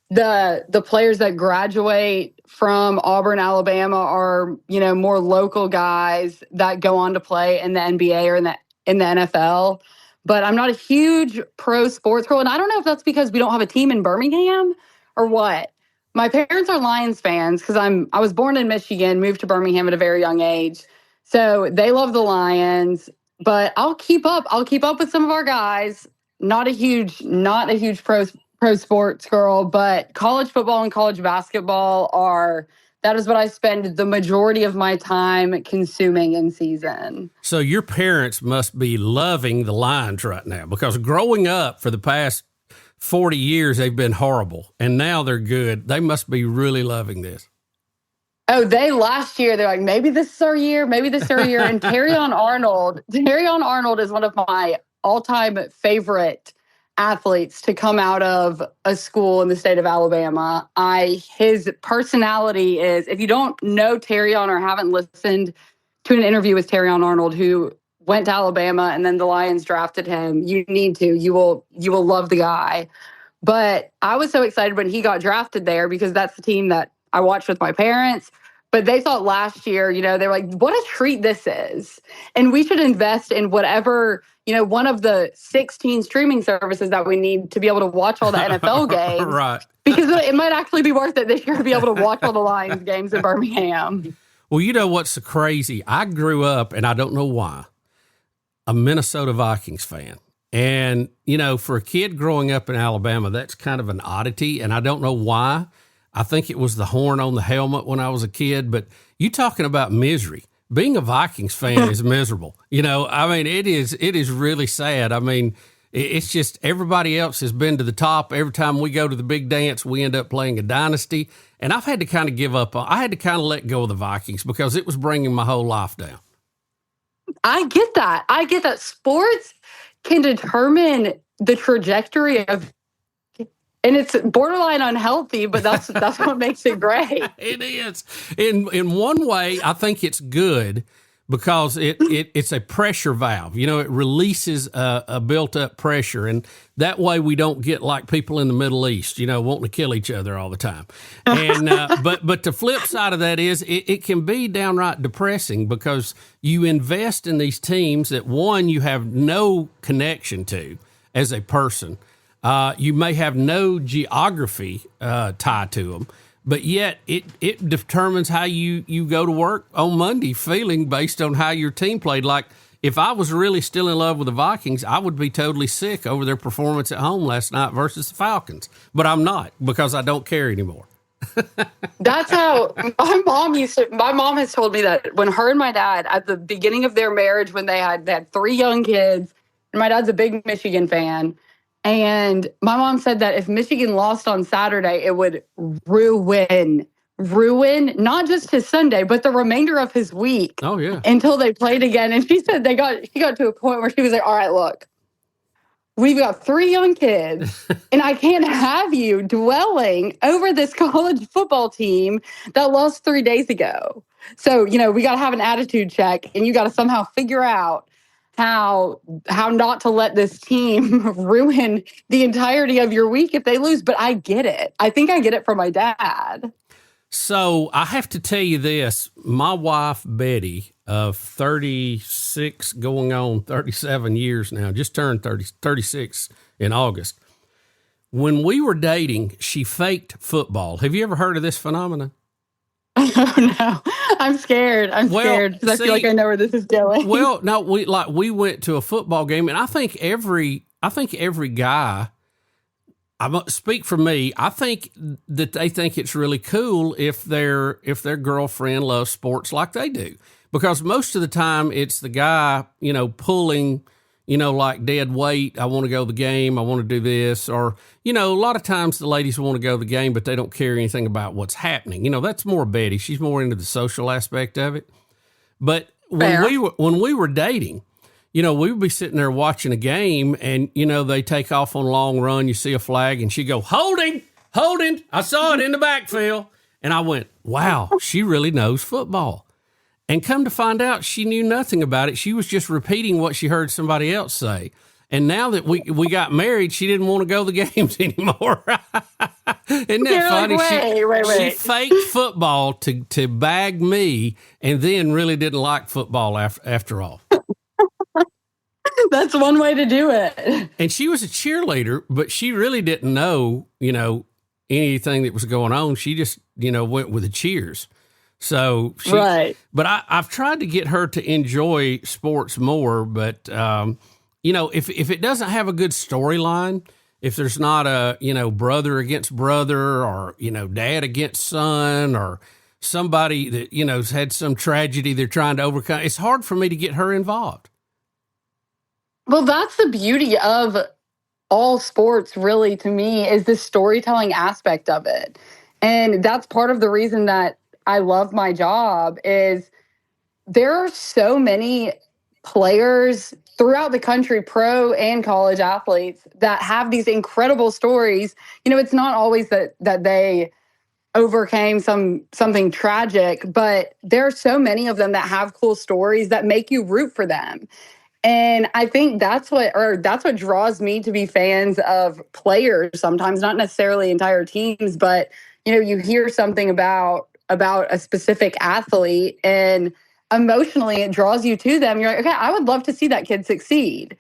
S12: the players that graduate from Auburn, Alabama, are, more local guys that go on to play in the NBA or in the NFL. But I'm not a huge pro sports girl. And I don't know if that's because we don't have a team in Birmingham or what. my parents are Lions fans because I was born in Michigan, moved to Birmingham at a very young age. So they love the Lions, but I'll keep up. I'll keep up with some of our guys. Not a huge pro sports girl, but college football and college basketball that is what I spend the majority of my time consuming in season.
S3: So your parents must be loving the Lions right now, because growing up for the past 40 years, they've been horrible, and now they're good. They must be really loving this.
S12: Oh, last year, they're like, maybe this is our year, maybe this is our year. And Terrion Arnold is one of my all-time favorite athletes to come out of a school in the state of Alabama. His personality is, if you don't know Terrion or haven't listened to an interview with Terrion Arnold, who went to Alabama and then the Lions drafted him, you need to. You will love the guy. But I was so excited when he got drafted there because that's the team that I watched with my parents. But they thought last year, they were like, what a treat this is. And we should invest in whatever, one of the 16 streaming services that we need to be able to watch all the NFL games.
S3: Right.
S12: Because it might actually be worth it this year to be able to watch all the Lions games in Birmingham.
S3: Well, you know what's so crazy? I grew up, and I don't know why, a Minnesota Vikings fan. And, for a kid growing up in Alabama, that's kind of an oddity, and I don't know why. I think it was the horn on the helmet when I was a kid, but you talking about misery. Being a Vikings fan is miserable. It is really sad. It's just everybody else has been to the top. Every time we go to the big dance, we end up playing a dynasty. And I've had to kind of give up. I had to kind of let go of the Vikings because it was bringing my whole life down.
S12: I get that. Sports can determine the trajectory of, and it's borderline unhealthy, but that's what makes it great.
S3: It is. In one way, I think it's good because it's a pressure valve. It releases a built-up pressure, and that way we don't get like people in the Middle East, wanting to kill each other all the time. And but the flip side of that is it can be downright depressing because you invest in these teams that, one, you have no connection to as a person. You may have no geography tied to them, but yet it determines how you go to work on Monday feeling based on how your team played. Like, if I was really still in love with the Vikings, I would be totally sick over their performance at home last night versus the Falcons. But I'm not, because I don't care anymore.
S12: That's how my mom has told me that when her and my dad, at the beginning of their marriage, when they had 3 young kids, and my dad's a big Michigan fan, and my mom said that if Michigan lost on Saturday, it would ruin not just his Sunday, but the remainder of his week.
S3: Oh, yeah.
S12: Until they played again. And she said she got to a point where she was like, all right, look, we've got 3 young kids, and I can't have you dwelling over this college football team that lost 3 days ago. So, we got to have an attitude check, and you got to somehow figure out how not to let this team ruin the entirety of your week if they lose. But I get it. I think I get it from my dad.
S3: So I have to tell you this. My wife, Betty, of 36 going on 37 years now, just turned 36 in August. When we were dating, she faked football. Have you ever heard of this phenomenon?
S12: Oh, no. I'm scared. I'm scared because I feel like I know where this is going.
S3: Well, no, we went to a football game, and I think every guy, I must speak for me, I think that they think it's really cool if their girlfriend loves sports like they do. Because most of the time it's the guy, pulling, like dead weight. I want to go to the game. I want to do this. Or, a lot of times the ladies want to go to the game, but they don't care anything about what's happening. That's more Betty. She's more into the social aspect of it. But when we were dating, we would be sitting there watching a game and, they take off on a long run. You see a flag and she go, holding. I saw it in the backfield. And I went, wow, she really knows football. And come to find out, she knew nothing about it. She was just repeating what she heard somebody else say. And now that we got married, she didn't want to go to the games anymore. Isn't that funny?
S12: Wait.
S3: She faked football to bag me and then really didn't like football after all.
S12: That's one way to do it.
S3: And she was a cheerleader, but she really didn't know, anything that was going on. She just, went with the cheers. So
S12: right.
S3: But I've tried to get her to enjoy sports more. But, if it doesn't have a good storyline, if there's not a, brother against brother or, dad against son or somebody that, has had some tragedy they're trying to overcome, it's hard for me to get her involved.
S12: Well, that's the beauty of all sports, really, to me, is the storytelling aspect of it. And that's part of the reason that I love my job is there are so many players throughout the country, pro and college athletes, that have these incredible stories. It's not always that they overcame something tragic, but there are so many of them that have cool stories that make you root for them. And I think that's what draws me to be fans of players sometimes, not necessarily entire teams, but you hear something about a specific athlete and emotionally it draws you to them. You're like, okay, I would love to see that kid succeed.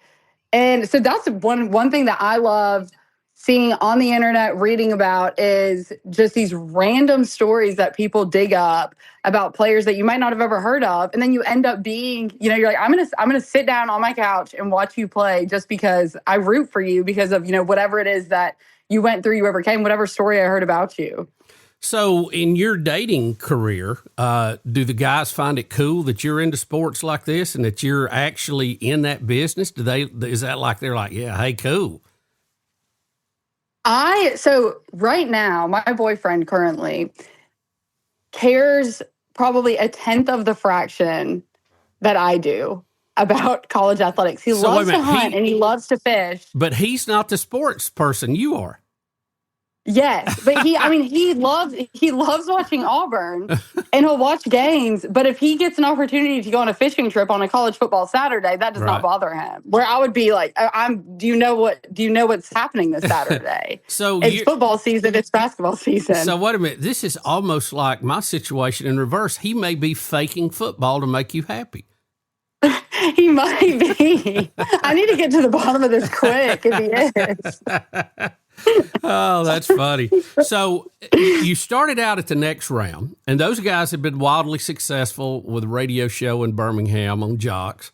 S12: And so that's one thing that I love seeing on the internet, reading about, is just these random stories that people dig up about players that you might not have ever heard of. And then you end up being, you're like, I'm going to sit down on my couch and watch you play just because I root for you because of, whatever it is that you went through, you overcame, whatever story I heard about you.
S3: So in your dating career, do the guys find it cool that you're into sports like this and that you're actually in that business? Is that like, they're like, yeah, hey, cool?
S12: So right now, my boyfriend currently cares probably a tenth of the fraction that I do about college athletics. He loves to hunt and he loves to fish.
S3: But he's not the sports person. You are.
S12: Yes, but he loves watching Auburn and he'll watch games. But if he gets an opportunity to go on a fishing trip on a college football Saturday, that does not bother him. Where I would be like, do you know what's happening this Saturday?
S3: So
S12: it's football season, it's basketball season.
S3: So wait a minute, this is almost like my situation in reverse. He may be faking football to make you happy.
S12: He might be. I need to get to the bottom of this quick if he is.
S3: Oh, that's funny. So you started out at the next round, and those guys had been wildly successful with a radio show in Birmingham on Jocks.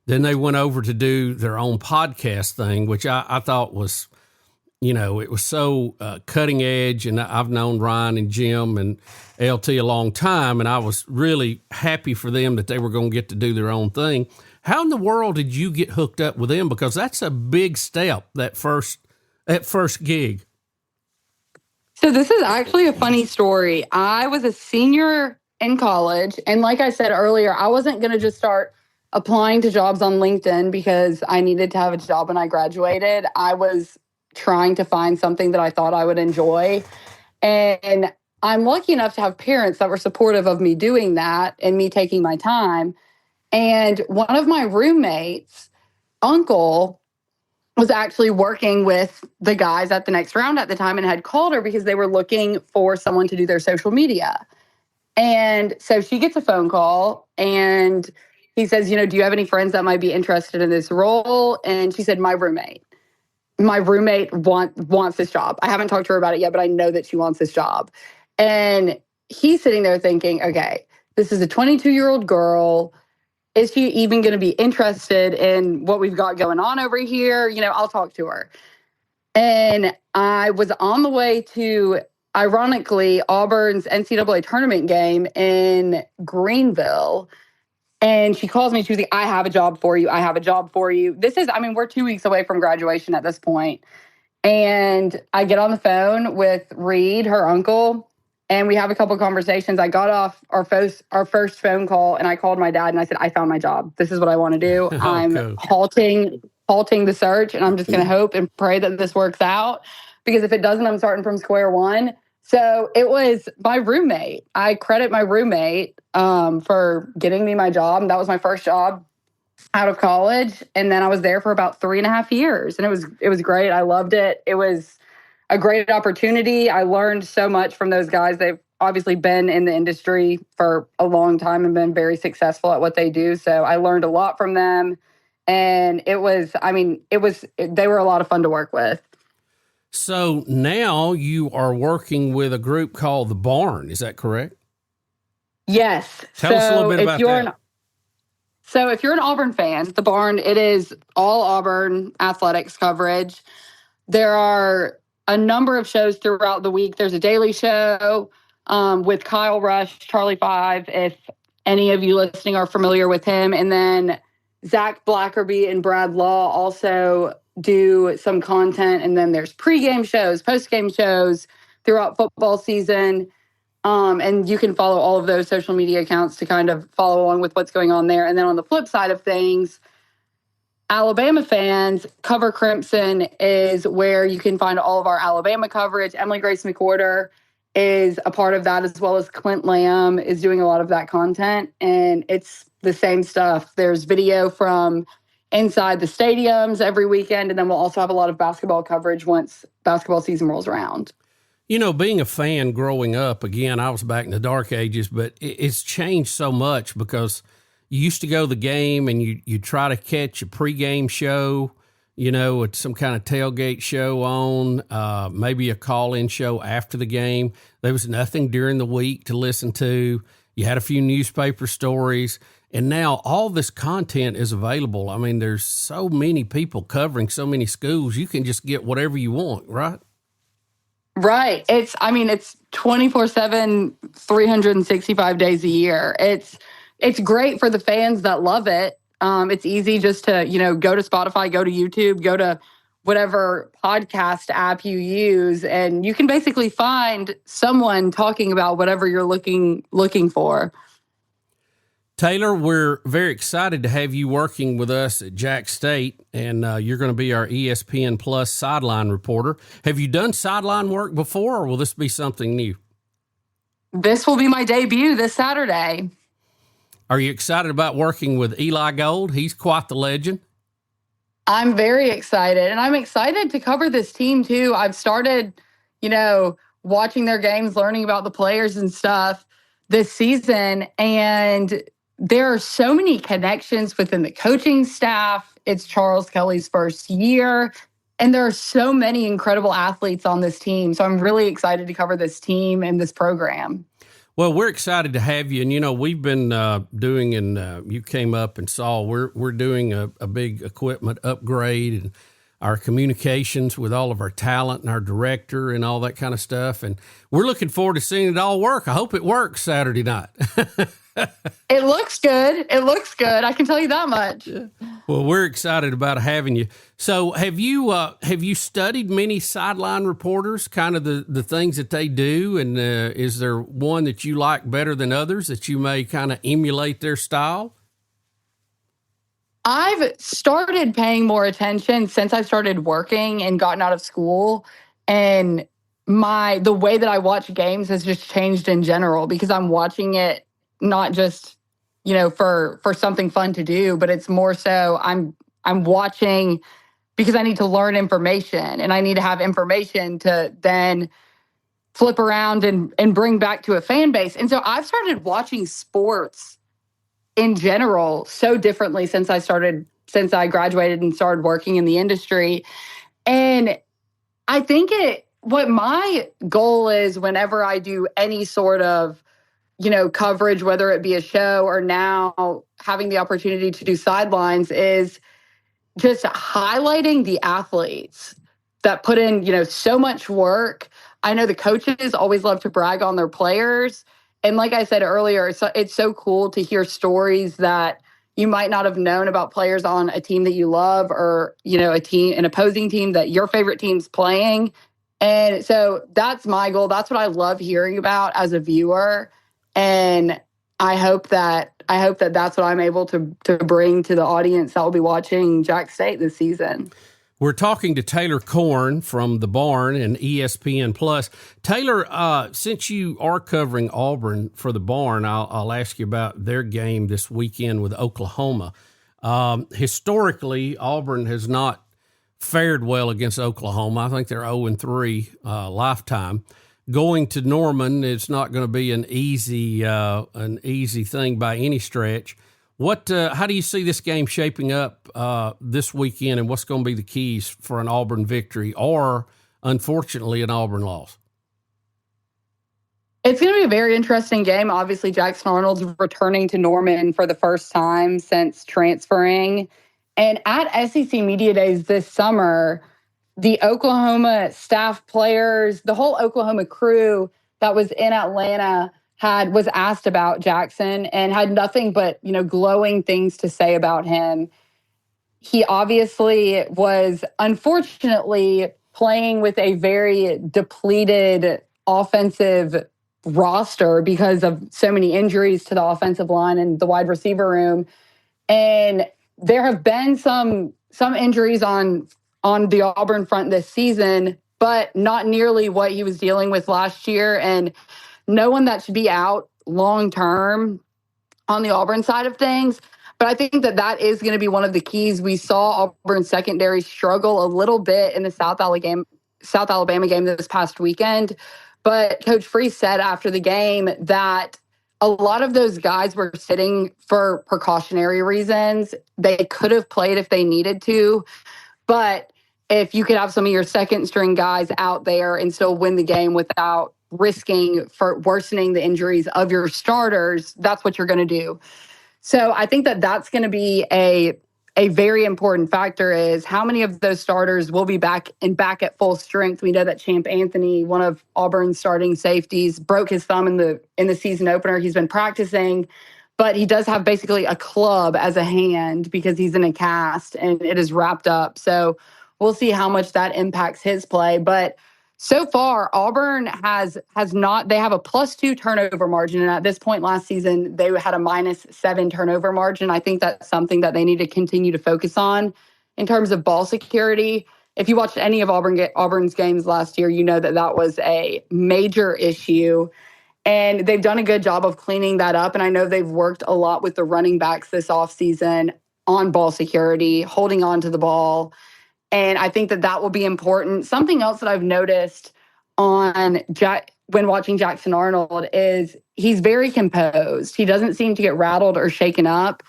S3: Then they went over to do their own podcast thing, which I thought was, it was so cutting edge. And I've known Ryan and Jim and LT a long time, and I was really happy for them that they were going to get to do their own thing. How in the world did you get hooked up with them? Because that's a big step, that first gig.
S12: So this is actually a funny story. I was a senior in college, and like I said earlier, I wasn't going to just start applying to jobs on LinkedIn because I needed to have a job when I graduated. I was trying to find something that I thought I would enjoy. And I'm lucky enough to have parents that were supportive of me doing that and me taking my time. And one of my roommates' uncle was actually working with the guys at the next round at the time and had called her because they were looking for someone to do their social media. And so she gets a phone call and he says, do you have any friends that might be interested in this role? And she said, my roommate wants this job. I haven't talked to her about it yet, but I know that she wants this job. And he's sitting there thinking, okay, this is a 22-year-old girl. Is she even going to be interested in what we've got going on over here? I'll talk to her. And I was on the way to, ironically, Auburn's NCAA tournament game in Greenville. And she calls me. She was like, I have a job for you. I have a job for you. We're 2 weeks away from graduation at this point. And I get on the phone with Reed, her uncle, and we have a couple of conversations. I got off our first phone call and I called my dad and I said, I found my job. This is what I want to do. I'm halting the search and I'm just going to hope and pray that this works out, because if it doesn't, I'm starting from square one. So it was my roommate. I credit my roommate for getting me my job. That was my first job out of college. And then I was there for about 3.5 years. And it was great. I loved it. It was a great opportunity. I learned so much from those guys. They've obviously been in the industry for a long time and been very successful at what they do. So I learned a lot from them. And they were a lot of fun to work with.
S3: So now you are working with a group called The Barn. Is that correct?
S12: Yes.
S3: Tell us a little bit about that.
S12: So if you're an Auburn fan, The Barn, it is all Auburn athletics coverage. There are a number of shows throughout the week. There's a daily show with Kyle Rush, Charlie Five, if any of you listening are familiar with him. And then Zach Blackerby and Brad Law also do some content. And then there's pregame shows, postgame shows throughout football season. And you can follow all of those social media accounts to kind of follow along with what's going on there. And then on the flip side of things, Alabama fans, Cover Crimson is where you can find all of our Alabama coverage. Emily Grace McWhorter is a part of that, as well as Clint Lamb is doing a lot of that content. And it's the same stuff. There's video from inside the stadiums every weekend. And then we'll also have a lot of basketball coverage once basketball season rolls around.
S3: You know, being a fan growing up, again, I was back in the dark ages, but it's changed so much because you used to go to the game and you try to catch a pregame show, you know, with some kind of tailgate show on, maybe a call-in show after the game. There was nothing during the week to listen to. You had a few newspaper stories, and now all this content is available. I mean, there's so many people covering so many schools. You can just get whatever you want, right?
S12: Right. It's 24/7, 365 days a year. It's great for the fans that love it. It's easy just to, go to Spotify, go to YouTube, go to whatever podcast app you use, and you can basically find someone talking about whatever you're looking for.
S3: Taylor, we're very excited to have you working with us at Jack State, and you're going to be our ESPN Plus sideline reporter. Have you done sideline work before, or will this be something new?
S12: This will be my debut this Saturday.
S3: Are you excited about working with Eli Gold? He's quite the legend.
S12: I'm very excited, and I'm excited to cover this team, too. I've started, watching their games, learning about the players and stuff this season, and there are so many connections within the coaching staff. It's Charles Kelly's first year, and there are so many incredible athletes on this team. So I'm really excited to cover this team and this program.
S3: Well, we're excited to have you. And, we've been doing, and you came up and saw, we're doing a big equipment upgrade and our communications with all of our talent and our director and all that kind of stuff. And we're looking forward to seeing it all work. I hope it works Saturday night.
S12: It looks good. I can tell you that much.
S3: Yeah. Well, we're excited about having you. So have you studied many sideline reporters, kind of the things that they do? And is there one that you like better than others that you may kind of emulate their style?
S12: I've started paying more attention since I started working and gotten out of school. And the way that I watch games has just changed in general because I'm watching it not just, for something fun to do, but it's more so I'm watching because I need to learn information and I need to have information to then flip around and bring back to a fan base. And so I've started watching sports in general so differently since I graduated and started working in the industry. And I think what my goal is whenever I do any sort of coverage, whether it be a show or now having the opportunity to do sidelines, is just highlighting the athletes that put in, so much work. I know the coaches always love to brag on their players. And like I said earlier, it's so cool to hear stories that you might not have known about players on a team that you love or, an opposing team that your favorite team's playing. And so that's my goal. That's what I love hearing about as a viewer. And I hope that that's what I'm able to bring to the audience that will be watching Jack State this season.
S3: We're talking to Taylor Korn from The Barn and ESPN Plus. Taylor, since you are covering Auburn for The Barn, I'll ask you about their game this weekend with Oklahoma. Historically, Auburn has not fared well against Oklahoma. I think they're 0-3 lifetime. Going to Norman, it's not going to be an easy thing by any stretch. How do you see this game shaping up this weekend, and what's going to be the keys for an Auburn victory or unfortunately, an Auburn loss.
S12: It's going to be a very interesting game. Obviously, Jackson Arnold's returning to Norman for the first time since transferring. And at SEC Media Days this summer, the Oklahoma staff players, the whole Oklahoma crew that was in Atlanta was asked about Jackson and had nothing but, glowing things to say about him. He obviously was, unfortunately, playing with a very depleted offensive roster because of so many injuries to the offensive line and the wide receiver room. And there have been some injuries on the Auburn front this season, but not nearly what he was dealing with last year. And no one that should be out long term on the Auburn side of things. But I think that is going to be one of the keys. We saw Auburn's secondary struggle a little bit in the South Alabama game this past weekend. But Coach Freese said after the game that a lot of those guys were sitting for precautionary reasons. They could have played if they needed to. But if you could have some of your second string guys out there and still win the game without risking for worsening the injuries of your starters, that's what you're going to do. So I think that's going to be a very important factor is how many of those starters will be back at full strength. We know that Champ Anthony, one of Auburn's starting safeties, broke his thumb in the season opener. He's been practicing, but he does have basically a club as a hand because he's in a cast and it is wrapped up. So we'll see how much that impacts his play. But so far, Auburn has not. They have a +2 turnover margin, and at this point last season, they had a -7 turnover margin. I think that's something that they need to continue to focus on in terms of ball security. If you watched any of Auburn's games last year, you know that was a major issue, and they've done a good job of cleaning that up. And I know they've worked a lot with the running backs this offseason on ball security, holding on to the ball. And I think that will be important. Something else that I've noticed when watching Jackson Arnold is he's very composed. He doesn't seem to get rattled or shaken up.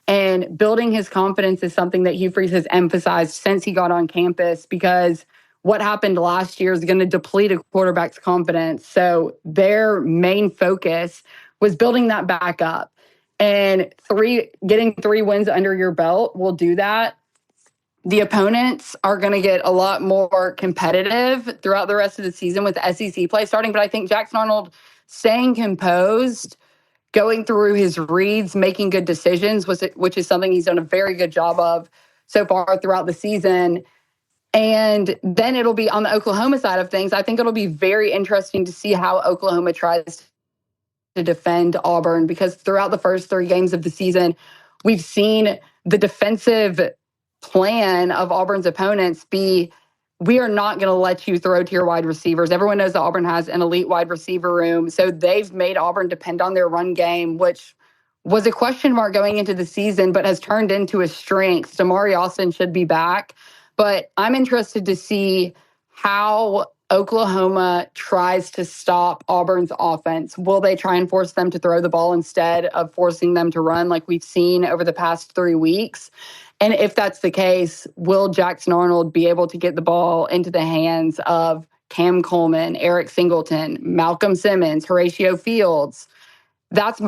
S12: And building his confidence is something that Hugh Freeze has emphasized since he got on campus, because what happened last year is going to deplete a quarterback's confidence. So their main focus was building that back up. And getting 3 wins under your belt will do that. The opponents are going to get a lot more competitive throughout the rest of the season with SEC play starting. But I think Jackson Arnold staying composed, going through his reads, making good decisions, which is something he's done a very good job of so far throughout the season. And then it'll be on the Oklahoma side of things. I think it'll be very interesting to see how Oklahoma tries to defend Auburn, because throughout the first 3 games of the season, we've seen the defensive plan of Auburn's opponents be, we are not going to let you throw to your wide receivers. Everyone knows that Auburn has an elite wide receiver room. So they've made Auburn depend on their run game, which was a question mark going into the season, but has turned into a strength. Damari Austin should be back. But I'm interested to see how Oklahoma tries to stop Auburn's offense. Will they try and force them to throw the ball instead of forcing them to run like we've seen over the past 3 weeks? And if that's the case, will Jackson Arnold be able to get the ball into the hands of Cam Coleman, Eric Singleton, Malcolm Simmons, Horatio Fields? That's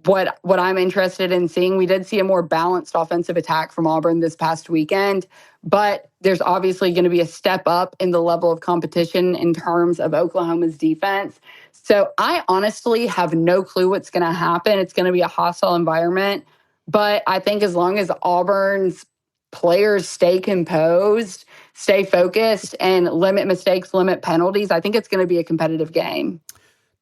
S12: what I'm interested in seeing. We did see a more balanced offensive attack from Auburn this past weekend, but there's obviously going to be a step up in the level of competition in terms of Oklahoma's defense. So I honestly have no clue what's going to happen. It's going to be a hostile environment. But I think as long as Auburn's players stay composed, stay focused, and limit mistakes, limit penalties, I think it's going to be a competitive game.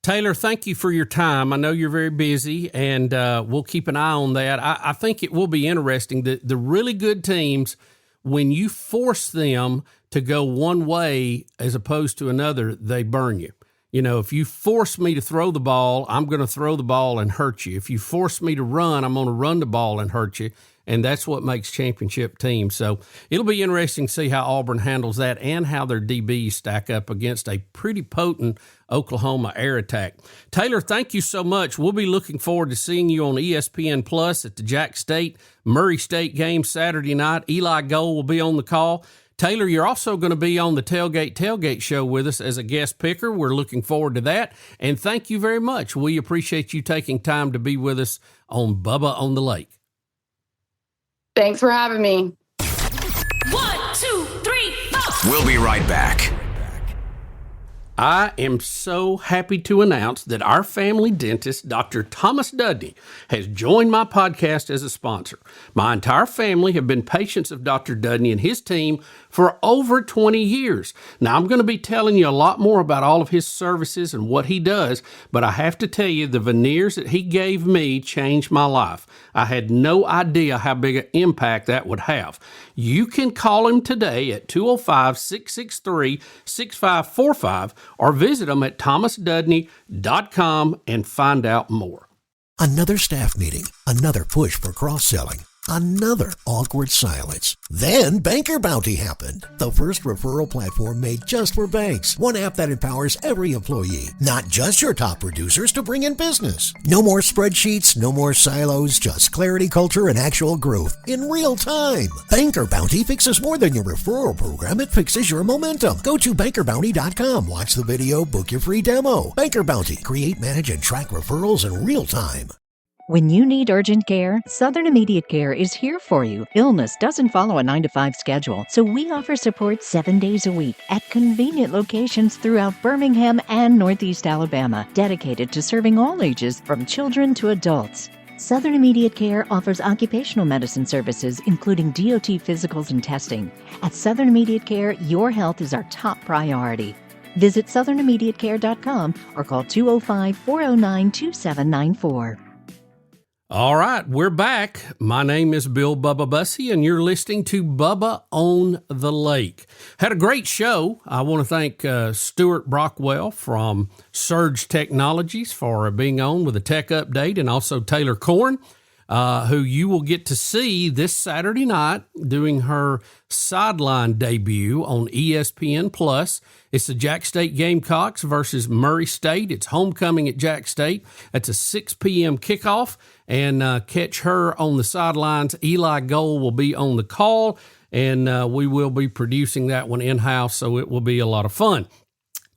S3: Taylor, thank you for your time. I know you're very busy, and we'll keep an eye on that. I think it will be interesting. The really good teams, when you force them to go one way as opposed to another, they burn you. You know, if you force me to throw the ball, I'm going to throw the ball and hurt you. If you force me to run, I'm going to run the ball and hurt you. And that's what makes championship teams. So it'll be interesting to see how Auburn handles that and how their DBs stack up against a pretty potent Oklahoma air attack. Taylor, thank you so much. We'll be looking forward to seeing you on ESPN Plus at the Jack State, Murray State game Saturday night. Eli Gold will be on the call. Taylor, you're also going to be on the Tailgate Show with us as a guest picker. We're looking forward to that. And thank you very much. We appreciate you taking time to be with us on Bubba on the Lake.
S12: Thanks for having me.
S4: 1, 2, 3, 4. We'll be right back.
S3: I am so happy to announce that our family dentist, Dr. Thomas Dudney, has joined my podcast as a sponsor. My entire family have been patients of Dr. Dudney and his team for over 20 years. Now, I'm going to be telling you a lot more about all of his services and what he does, but I have to tell you, the veneers that he gave me changed my life. I had no idea how big an impact that would have. You can call him today at 205-663-6545 or visit them at thomasdudney.com and find out more.
S9: Another staff meeting, another push for cross-selling, another awkward silence. Then Banker Bounty happened. The first referral platform made just for banks. One app that empowers every employee, not just your top producers, to bring in business. No more spreadsheets, no more silos, just clarity, culture, and actual growth in real time. Banker Bounty fixes more than your referral program. It fixes your momentum. Go to bankerbounty.com, watch the video, book your free demo. Banker Bounty, create, manage, and track referrals in real time.
S13: When you need urgent care, Southern Immediate Care is here for you. Illness doesn't follow a 9-to-5 schedule, so we offer support 7 days a week at convenient locations throughout Birmingham and Northeast Alabama, dedicated to serving all ages from children to adults. Southern Immediate Care offers occupational medicine services, including DOT physicals and testing. At Southern Immediate Care, your health is our top priority. Visit southernimmediatecare.com or call 205-409-2794.
S3: All right, we're back. My name is Bill Bubba Bussey, and you're listening to Bubba on the Lake. Had a great show. I want to thank Stuart Brockwell from Surge Technologies for being on with a tech update, and also Taylor Korn, who you will get to see this Saturday night doing her sideline debut on ESPN+. It's the Jack State Gamecocks versus Murray State. It's homecoming at Jack State. That's a 6 p.m. kickoff. And catch her on the sidelines. Eli Gold will be on the call, and we will be producing that one in-house, so it will be a lot of fun.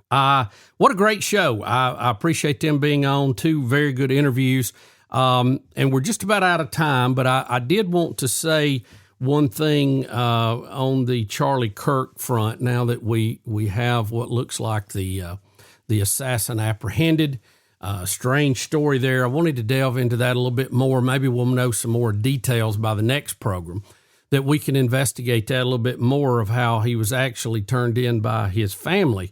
S3: What a great show. I appreciate them being on. 2 very good interviews. And we're just about out of time, but I did want to say one thing on the Charlie Kirk front now that we have what looks like the assassin apprehended. Strange story there. I wanted to delve into that a little bit more. Maybe we'll know some more details by the next program that we can investigate that a little bit more of how he was actually turned in by his family,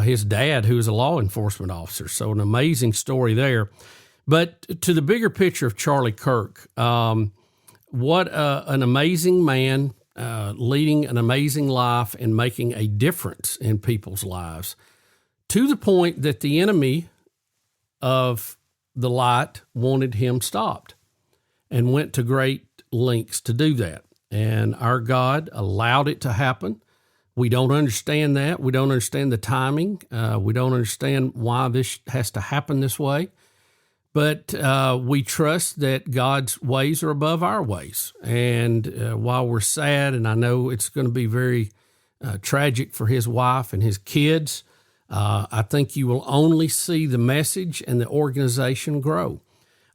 S3: his dad, who is a law enforcement officer. So an amazing story there. But to the bigger picture of Charlie Kirk, what an amazing man, leading an amazing life and making a difference in people's lives, to the point that the enemy of the light wanted him stopped and went to great lengths to do that. And our God allowed it to happen. We don't understand that. We don't understand the timing. We don't understand why this has to happen this way. But we trust that God's ways are above our ways. And while we're sad, and I know it's going to be very tragic for his wife and his kids, I think you will only see the message and the organization grow.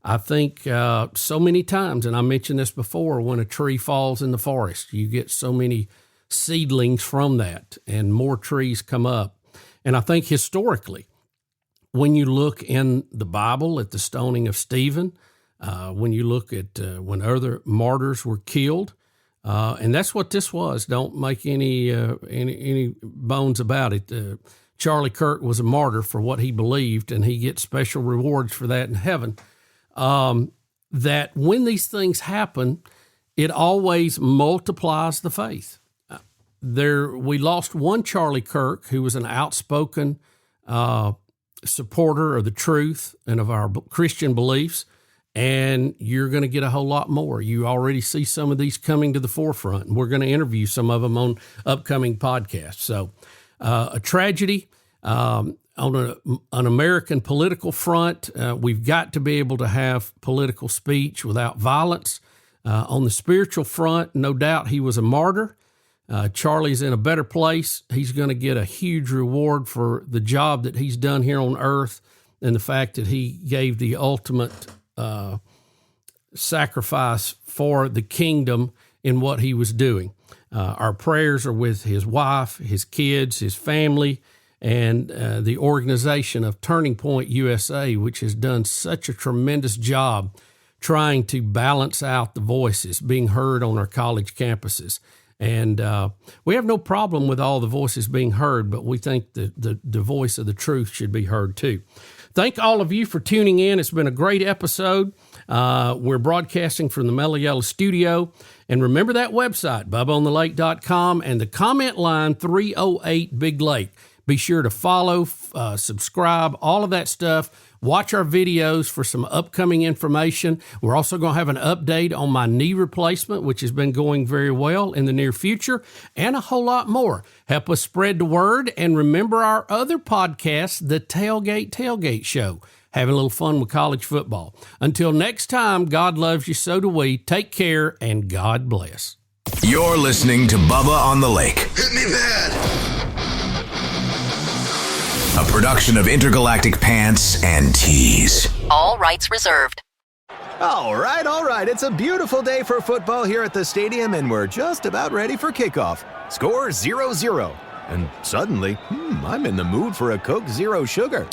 S3: I think so many times, and I mentioned this before, when a tree falls in the forest, you get so many seedlings from that and more trees come up. And I think historically, when you look in the Bible at the stoning of Stephen, when you look at when other martyrs were killed, and that's what this was. Don't make any bones about it. Charlie Kirk was a martyr for what he believed, and he gets special rewards for that in heaven. That when these things happen, it always multiplies the faith. We lost one Charlie Kirk who was an outspoken supporter of the truth and of our Christian beliefs, and you're going to get a whole lot more. You already see some of these coming to the forefront, and we're going to interview some of them on upcoming podcasts. So a tragedy on an American political front. We've got to be able to have political speech without violence. On the spiritual front, no doubt he was a martyr. Charlie's in a better place. He's going to get a huge reward for the job that he's done here on earth and the fact that he gave the ultimate sacrifice for the kingdom in what he was doing. Our prayers are with his wife, his kids, his family, and the organization of Turning Point USA, which has done such a tremendous job trying to balance out the voices being heard on our college campuses. And we have no problem with all the voices being heard, but we think that the voice of the truth should be heard too. Thank all of you for tuning in. It's been a great episode. We're broadcasting from the Mellow Yellow studio. And remember that website, BubbaOnTheLake.com, and the comment line 308 Big Lake. Be sure to follow, subscribe, all of that stuff. Watch our videos for some upcoming information. We're also going to have an update on my knee replacement, which has been going very well in the near future, and a whole lot more. Help us spread the word, and remember our other podcast, The Tailgate Show. Having a little fun with college football. Until next time, God loves you, so do we. Take care, and God bless.
S4: You're listening to Bubba on the Lake.
S14: Hit me bad.
S4: A production of Intergalactic Pants and Tees.
S15: All rights reserved.
S5: All right. It's a beautiful day for football here at the stadium, and we're just about ready for kickoff. Score 0-0. And suddenly, I'm in the mood for a Coke Zero Sugar.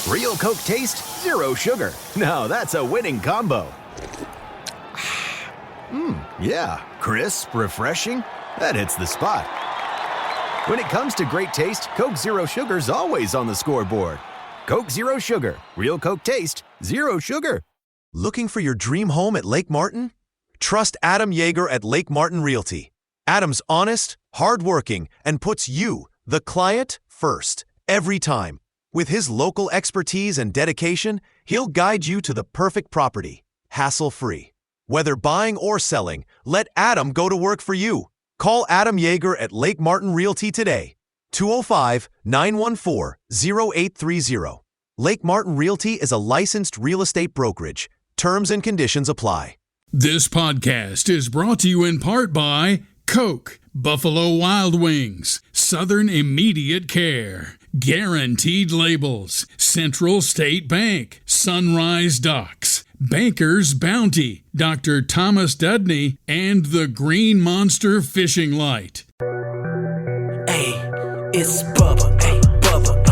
S5: Real Coke taste, zero sugar. Now that's a winning combo. Yeah, crisp, refreshing. That hits the spot. When it comes to great taste, Coke Zero Sugar's always on the scoreboard. Coke Zero Sugar. Real Coke taste, zero sugar.
S16: Looking for your dream home at Lake Martin? Trust Adam Yeager at Lake Martin Realty. Adam's honest, hardworking, and puts you, the client, first, every time. With his local expertise and dedication, he'll guide you to the perfect property, hassle-free. Whether buying or selling, let Adam go to work for you. Call Adam Yeager at Lake Martin Realty today, 205-914-0830. Lake Martin Realty is a licensed real estate brokerage. Terms and conditions apply.
S1: This podcast is brought to you in part by Coke, Buffalo Wild Wings, Southern Immediate Care, Guaranteed Labels, Central State Bank, Sunrise Docks, Banker's Bounty, Dr. Thomas Dudney, and the Green Monster Fishing Light.
S2: Hey, it's Bubba, hey, Bubba.